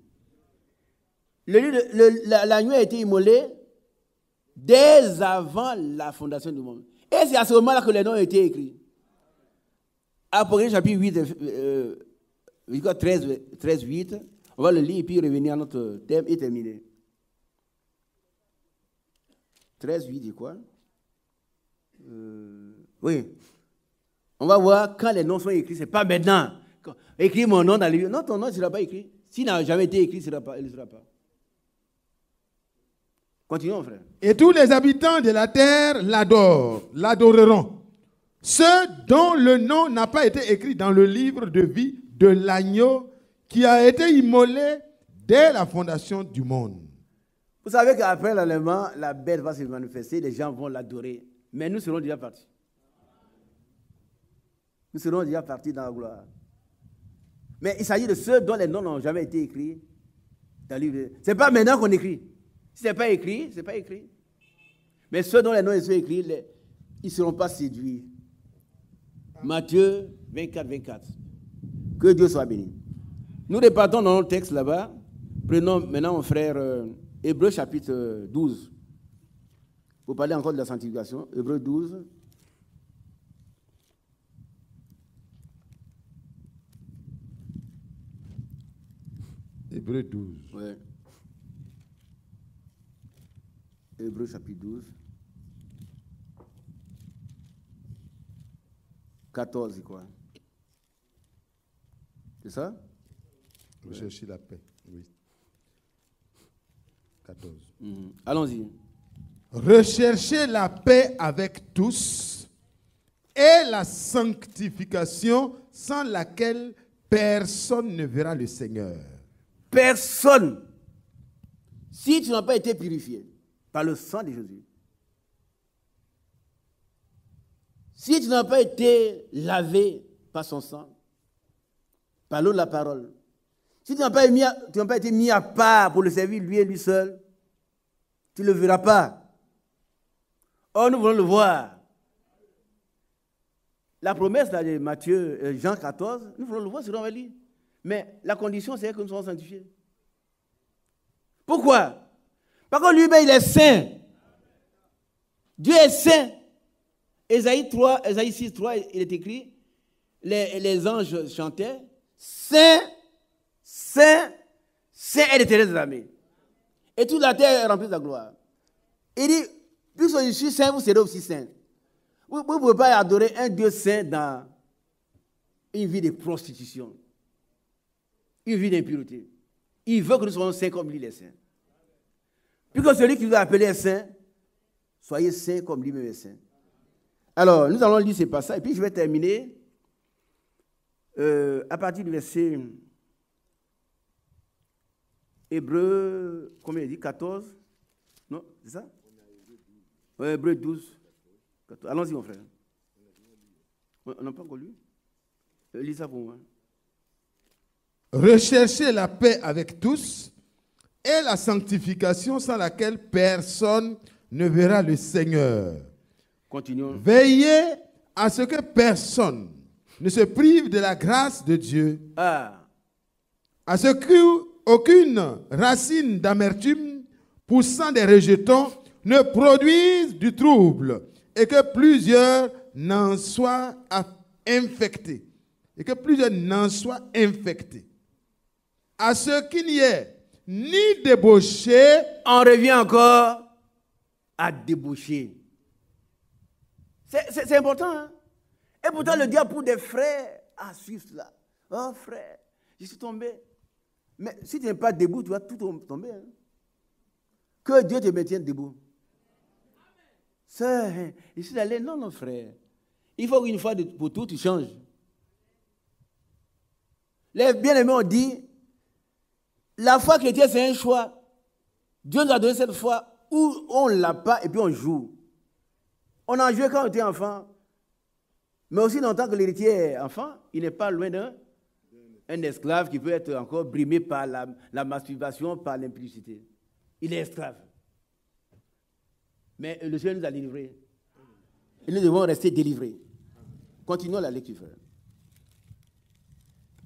L'agneau a été immolé dès avant la fondation du monde. Et c'est à ce moment-là que les noms ont été écrits. Apocalypse chapitre 8, 13, 8. On va le lire et puis revenir à notre thème et terminer. 13, 8, dit quoi? Oui. On va voir quand les noms sont écrits. Ce n'est pas maintenant. Écris mon nom dans le livre. Non, ton nom, tu ne l'as pas écrit. S'il n'a jamais été écrit, il ne sera pas. Continuons, frère. Et tous les habitants de la terre l'adoreront. Ceux dont le nom n'a pas été écrit dans le livre de vie de l'agneau qui a été immolé dès la fondation du monde. Vous savez qu'après l'enlèvement, la bête va se manifester, les gens vont l'adorer. Mais nous serons déjà partis. Nous serons déjà partis dans la gloire. Mais il s'agit de ceux dont les noms n'ont jamais été écrits dans le livre. Ce n'est pas maintenant qu'on écrit. Si ce n'est pas écrit, ce n'est pas écrit. Mais ceux dont les noms sont écrits, ils ne seront pas séduits. Matthieu 24, 24. Que Dieu soit béni. Nous repartons dans notre texte là-bas. Prenons maintenant mon frère Hébreux chapitre 12. Pour parler encore de la sanctification. Hébreux 12. Hébreux 12. Ouais. Hébreux chapitre 12. 14, quoi. C'est ça? Rechercher la paix. Oui. 14. Allons-y. Recherchez la paix avec tous et la sanctification sans laquelle personne ne verra le Seigneur. Personne. Si tu n'as pas été purifié par le sang de Jésus, si tu n'as pas été lavé par son sang, par l'eau de la parole, si tu n'as pas été mis à part pour le servir lui et lui seul, tu ne le verras pas. Or, nous voulons le voir. La promesse là, de Matthieu, Jean 14, nous voulons le voir sur notre livre. Mais la condition, c'est que nous soyons sanctifiés. Pourquoi? Parce que lui-même, il est saint. Dieu est saint. Ésaïe 6, 3, il est écrit, les anges chantaient, Saint, Saint, Saint est l'Éternel des armées. Et toute la terre est remplie de la gloire. Il dit, puisque je suis saint, vous serez aussi saint. Vous ne pouvez pas adorer un Dieu saint dans une vie de prostitution, une vie d'impureté. Il veut que nous soyons saints comme lui, les saints. Puisque celui qui vous a appelé est saint, soyez saints comme lui-même est saint. Alors, nous allons lire ces passages, et puis je vais terminer à partir du verset Hébreux, combien il dit, 14? Non, c'est ça? Ouais, Hébreux 12. 14. Allons-y, mon frère. On n'a pas encore lu? Lis ça pour moi. Recherchez la paix avec tous et la sanctification sans laquelle personne ne verra le Seigneur. Continuons. Veillez à ce que personne ne se prive de la grâce de Dieu, Ah, à ce qu'aucune racine d'amertume poussant des rejetons ne produise du trouble et que plusieurs n'en soient infectés. Et que plusieurs n'en soient infectés. À ce qu'il n'y ait ni débauché. on revient encore à débaucher. C'est important, hein? Et pourtant, le diable pour des frères à suivre cela. Oh, frère, je suis tombé. Mais si tu n'es pas debout, tu vas tout tomber. Hein? Que Dieu te maintienne debout. Sœur, je suis allé. Non, non, frère. Il faut qu'une fois pour tout, tu changes. Les bien-aimés ont dit, la foi chrétienne, c'est un choix. Dieu nous a donné cette foi où on ne l'a pas et puis on joue. On a joué quand on était enfant. Mais aussi, en tant que l'héritier est enfant, il n'est pas loin d'un esclave qui peut être encore brimé par la masturbation, par l'impudicité. Il est esclave. Mais le Seigneur nous a délivrés. Et nous devons rester délivrés. Continuons la lecture, frère.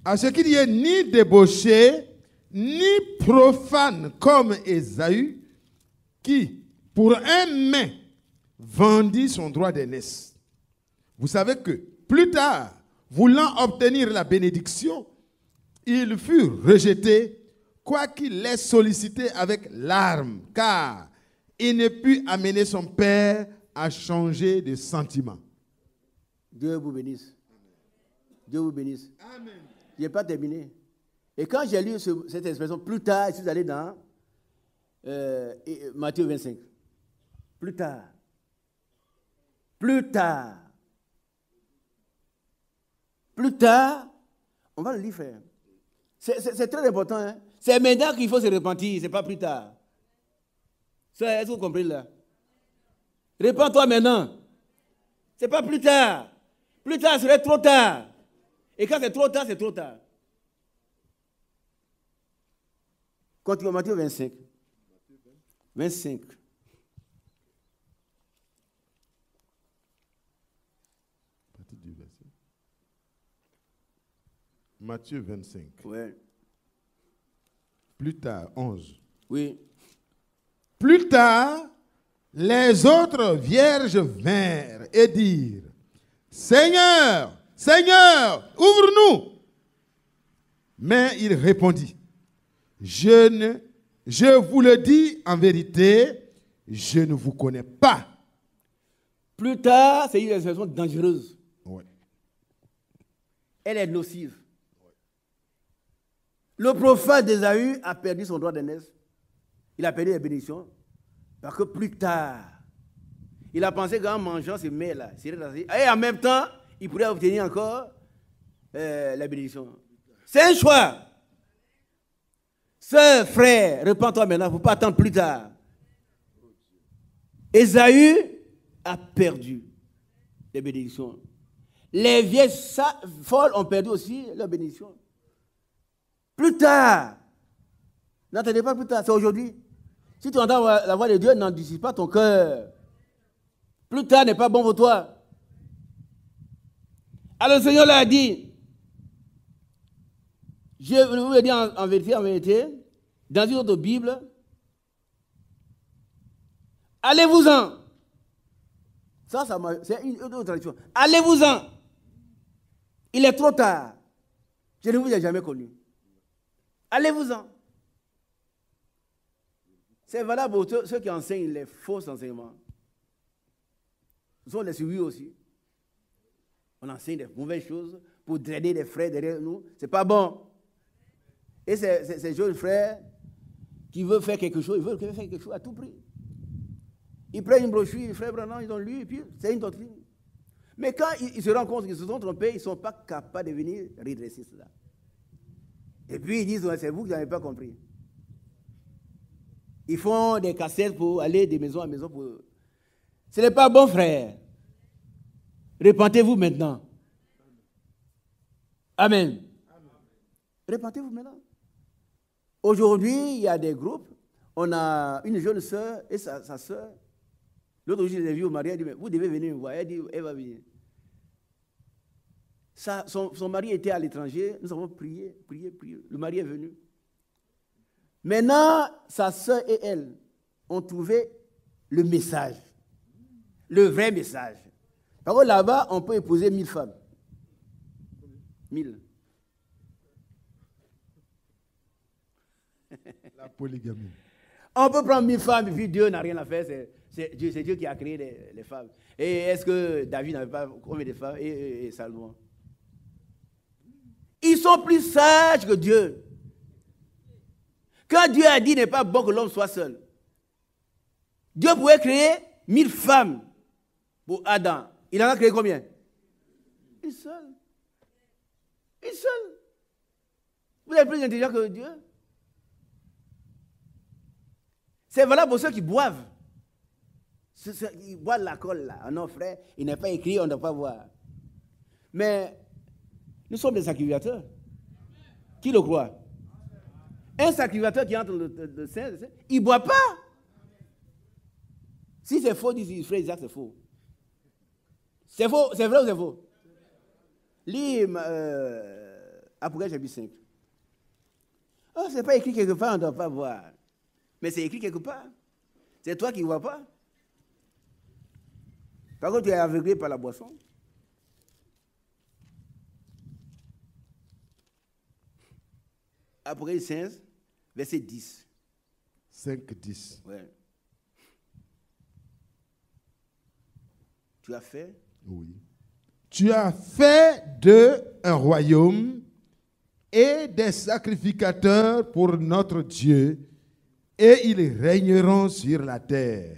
À ce qu'il n'y ait ni débauché, ni profane comme Ésaü, qui, pour un main, vendit son droit d'aînesse. Vous savez que, plus tard, voulant obtenir la bénédiction, il fut rejeté, quoiqu'il l'ait sollicité avec larmes, car il ne put amener son père à changer de sentiment. Dieu vous bénisse. Dieu vous bénisse. Amen. Je n'ai pas terminé. Et quand j'ai lu cette expression, plus tard, je suis allé dans Matthieu 25. Plus tard. Plus tard. Plus tard, on va le lire, frère. C'est très important. Hein? C'est maintenant qu'il faut se repentir, c'est pas plus tard. Est-ce que vous comprenez là? Repends-toi maintenant. C'est pas plus tard. Plus tard serait trop tard. Et quand c'est trop tard, c'est trop tard. Continuons Matthieu 25. 25. Matthieu 25. Ouais. Plus tard, 11. Oui. Plus tard, les autres vierges vinrent et dirent, Seigneur, Seigneur, ouvre-nous. Mais il répondit, je vous le dis en vérité, je ne vous connais pas. Plus tard, c'est une expression dangereuse. Ouais. Elle est nocive. Le prophète d'Ésaü a perdu son droit d'aînesse. Il a perdu les bénédictions. Parce que plus tard, il a pensé qu'en mangeant ces mets-là, et en même temps, il pourrait obtenir encore la bénédiction. C'est un choix. Sœur, frère, repends-toi maintenant, il ne faut pas attendre plus tard. Ésaü a perdu les bénédictions. Les vieilles folles ont perdu aussi leurs bénédictions. Plus tard. N'attendez pas plus tard, c'est aujourd'hui. Si tu entends la voix de Dieu, n'endurcis pas ton cœur. Plus tard n'est pas bon pour toi. Alors le Seigneur l'a dit, je vous le dis en vérité, dans une autre Bible, allez-vous-en. Ça c'est une autre traduction. Allez-vous-en. Il est trop tard. Je ne vous ai jamais connu. Allez-vous-en. C'est valable pour ceux qui enseignent les faux enseignements. Ce sont les suivis aussi. On enseigne des mauvaises choses pour drainer les frères derrière nous. Ce n'est pas bon. Et ces jeunes frères qui veulent faire quelque chose, ils veulent faire quelque chose à tout prix. Ils prennent une brochure, les frères Branham, ils ont lu, et puis c'est une doctrine. Mais quand ils se rendent compte qu'ils se sont trompés, ils ne sont pas capables de venir redresser cela. Et puis ils disent, ouais, c'est vous qui n'avez pas compris. Ils font des cassettes pour aller de maison à maison. Ce n'est pas bon, frère. Repentez-vous maintenant. Amen. Repentez-vous maintenant. Aujourd'hui, il y a des groupes. On a une jeune sœur et sa sœur. L'autre jour, je l'ai vue au mariage. Elle dit, mais vous devez venir me voir. Elle dit, elle va venir. Son mari était à l'étranger. Nous avons prié. Le mari est venu. Maintenant, sa sœur et elle ont trouvé le message. Le vrai message. Par contre, là-bas, on peut épouser 1000 femmes. 1000. La polygamie. On peut prendre 1000 femmes et puis Dieu n'a rien à faire. C'est Dieu qui a créé les femmes. Et est-ce que David n'avait pas combien de femmes et Salomon? Ils sont plus sages que Dieu. Quand Dieu a dit n'est pas bon que l'homme soit seul, Dieu pouvait créer 1000 femmes pour Adam. Il en a créé combien? Une seule. Une seule. Vous êtes plus intelligent que Dieu? C'est valable pour ceux qui boivent. Ceux qui boivent l'alcool là. Non, frère, il n'est pas écrit, on ne doit pas voir. Mais nous sommes des sacrificateurs. Qui le croit? Un sacrificateur qui entre le Saint, il ne boit pas. Si c'est faux, dit frère Isaac, c'est faux. C'est faux, c'est vrai ou c'est faux? Lis Apocalypse chapitre 5. Oh, ce n'est pas écrit quelque part, on ne doit pas voir. Mais c'est écrit quelque part. C'est toi qui ne vois pas. Par contre, tu es aveuglé par la boisson. Apocalypse 15, verset 10. 5, 10. Ouais. Tu as fait? Oui. Tu as fait d'eux un royaume et des sacrificateurs pour notre Dieu, et ils régneront sur la terre.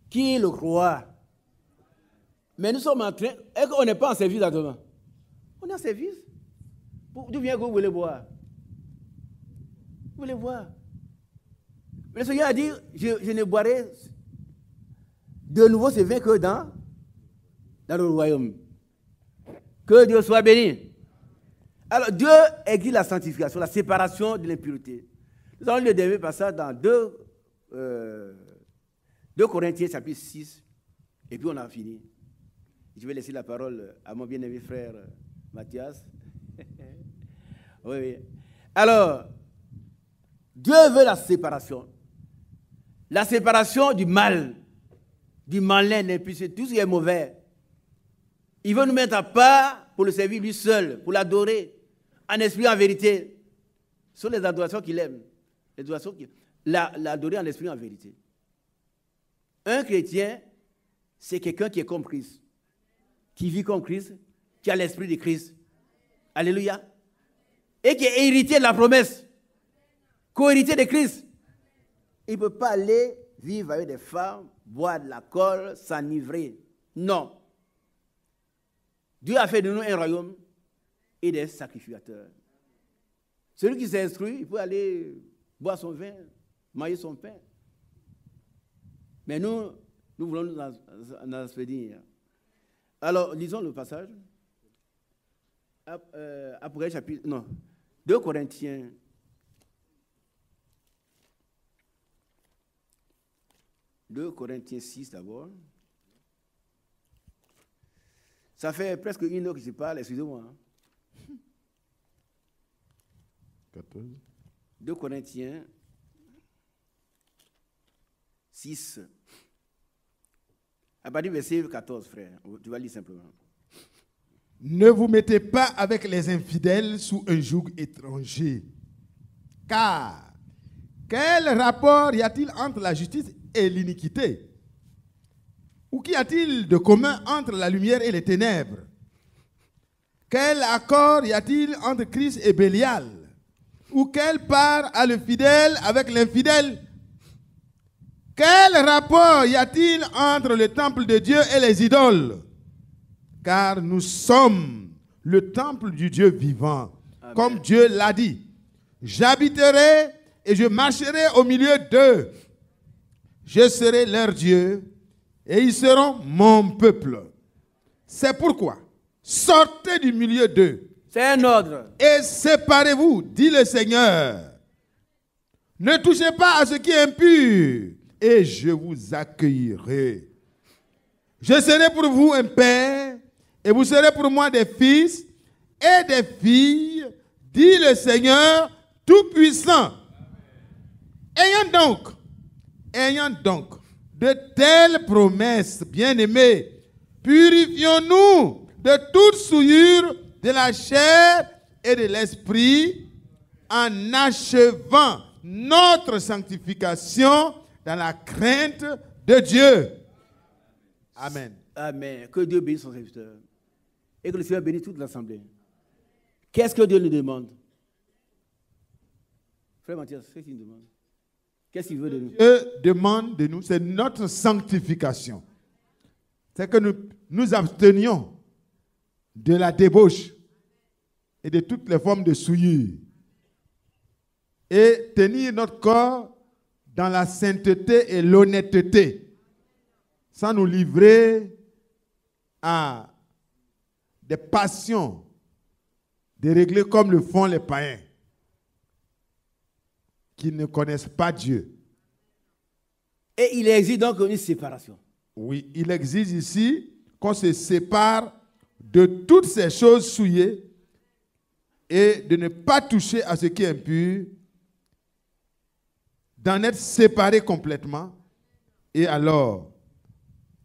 Qui le croit? Mais nous sommes en train... Est-ce qu'on n'est pas en service actuellement? On est en service. D'où vient que vous voulez boire? Vous voulez boire? Le Seigneur a dit, je ne boirai de nouveau ce vin que dans le royaume. Que Dieu soit béni. Alors, Dieu exige la sanctification, la séparation de l'impureté. Nous allons le dernier passage dans 2 Corinthiens chapitre 6, et puis on a fini. Je vais laisser la parole à mon bien-aimé frère Mathias. Oui. Alors, Dieu veut la séparation. La séparation du mal, du malin, l'impureté, tout ce qui est mauvais. Il veut nous mettre à part pour le servir lui seul, pour l'adorer, en esprit, en vérité. Ce sont les adorations qu'il aime. Les adorations l'adorer en esprit, en vérité. Un chrétien, c'est quelqu'un qui est comme Christ, qui vit comme Christ, qui a l'esprit de Christ. Alléluia. Et qui est héritier de la promesse, co-héritier de Christ. Il ne peut pas aller vivre avec des femmes, boire de l'alcool, s'enivrer. Non. Dieu a fait de nous un royaume et des sacrificateurs. Celui qui s'est instruit, il peut aller boire son vin, manger son pain. Mais nous voulons nous en expédier. Alors, lisons le passage. Après chapitre... Non. 2 Corinthiens. 2 Corinthiens 6 d'abord. Ça fait presque 1 heure que je parle, excusez-moi. 14. 2 Corinthiens 6. À partir du verset 14, frère. Tu vas lire simplement. Ne vous mettez pas avec les infidèles sous un joug étranger. Car, quel rapport y a-t-il entre la justice et l'iniquité? Ou qu'y a-t-il de commun entre la lumière et les ténèbres? Quel accord y a-t-il entre Christ et Bélial? Ou quelle part a le fidèle avec l'infidèle? Quel rapport y a-t-il entre le temple de Dieu et les idoles? Car nous sommes le temple du Dieu vivant. Amen. Comme Dieu l'a dit. J'habiterai et je marcherai au milieu d'eux. Je serai leur Dieu et ils seront mon peuple. C'est pourquoi, sortez du milieu d'eux. C'est un ordre. Et séparez-vous, dit le Seigneur. Ne touchez pas à ce qui est impur et je vous accueillerai. Je serai pour vous un père et vous serez pour moi des fils et des filles, dit le Seigneur Tout-Puissant. Ayant donc de telles promesses, bien-aimés, purifions-nous de toute souillure de la chair et de l'esprit en achevant notre sanctification dans la crainte de Dieu. Amen. Amen. Que Dieu bénisse son serviteur. Et que le Seigneur bénisse toute l'assemblée. Qu'est-ce que Dieu nous demande? Frère Mathias, qu'est-ce qu'il nous demande? Qu'est-ce qu'il veut de nous? Dieu demande de nous, c'est notre sanctification. C'est que nous abstenions de la débauche et de toutes les formes de souillure. Et tenir notre corps dans la sainteté et l'honnêteté, sans nous livrer à des passions déréglées comme le font les païens qui ne connaissent pas Dieu. Et il existe donc une séparation. Oui, il existe ici qu'on se sépare de toutes ces choses souillées et de ne pas toucher à ce qui est impur, d'en être séparé complètement. Et alors,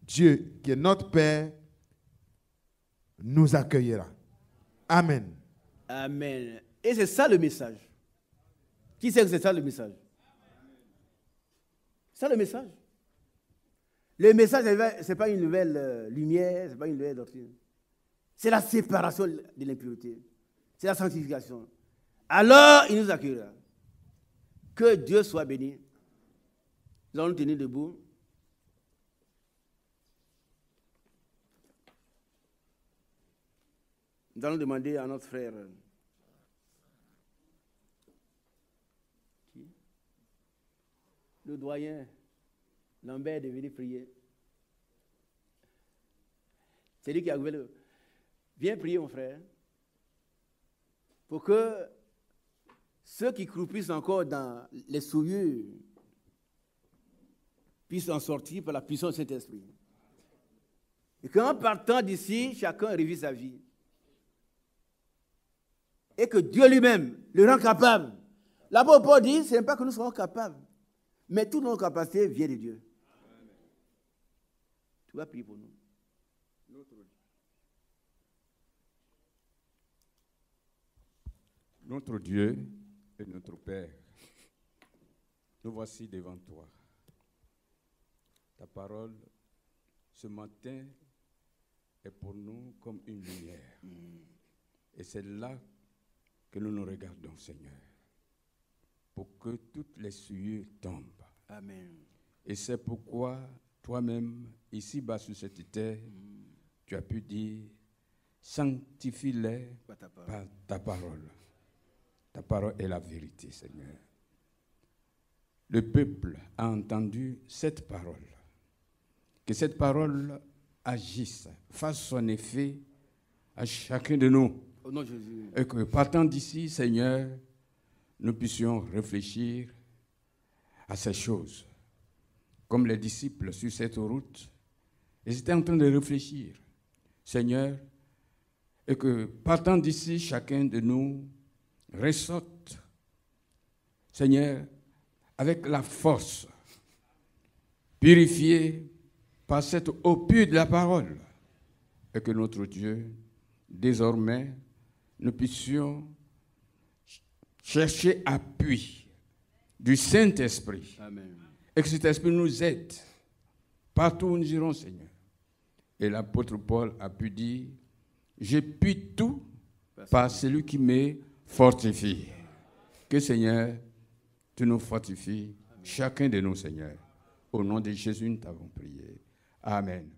Dieu, qui est notre Père, nous accueillera. Amen. Amen. Et c'est ça le message. Qui sait que c'est ça le message? C'est ça le message. Le message, ce n'est pas une nouvelle lumière, ce n'est pas une nouvelle doctrine. C'est la séparation de l'impureté. C'est la sanctification. Alors, il nous accueillera. Que Dieu soit béni. Nous allons nous tenir debout. Nous allons demander à notre frère le doyen Lambert de venir prier. C'est lui qui a ouvert le... Viens prier, mon frère, pour que ceux qui croupissent encore dans les souillures puissent en sortir par la puissance du Saint-Esprit. Et qu'en partant d'ici, chacun révise sa vie. Et que Dieu lui-même le rend capable. L'apôtre Paul dit, ce n'est pas que nous serons capables, mais toute notre capacité vient de Dieu. Amen. Tu vas prier pour nous. Notre Dieu et notre Père, nous voici devant toi. Ta parole, ce matin, est pour nous comme une lumière. Et c'est là que nous nous regardons, Seigneur, pour que toutes les souillures tombent. Amen. Et c'est pourquoi, toi-même, ici-bas sur cette terre, tu as pu dire, sanctifie-les par ta parole. Ta parole est la vérité, Seigneur. Le peuple a entendu cette parole. Que cette parole agisse, fasse son effet à chacun de nous. Au nom de Jésus. Et que partant d'ici, Seigneur, nous puissions réfléchir à ces choses. Comme les disciples sur cette route, ils étaient en train de réfléchir. Seigneur, et que partant d'ici, chacun de nous ressorte, Seigneur, avec la force, purifiée par cette eau pure de la parole, et que notre Dieu, désormais, nous puissions chercher appui du Saint-Esprit. Amen. Et que cet Esprit nous aide partout où nous irons, Seigneur. Et l'apôtre Paul a pu dire, je puis tout par celui qui me fortifie. Que, Seigneur, tu nous fortifies, chacun de nous, Seigneur. Au nom de Jésus, nous t'avons prié. Amen.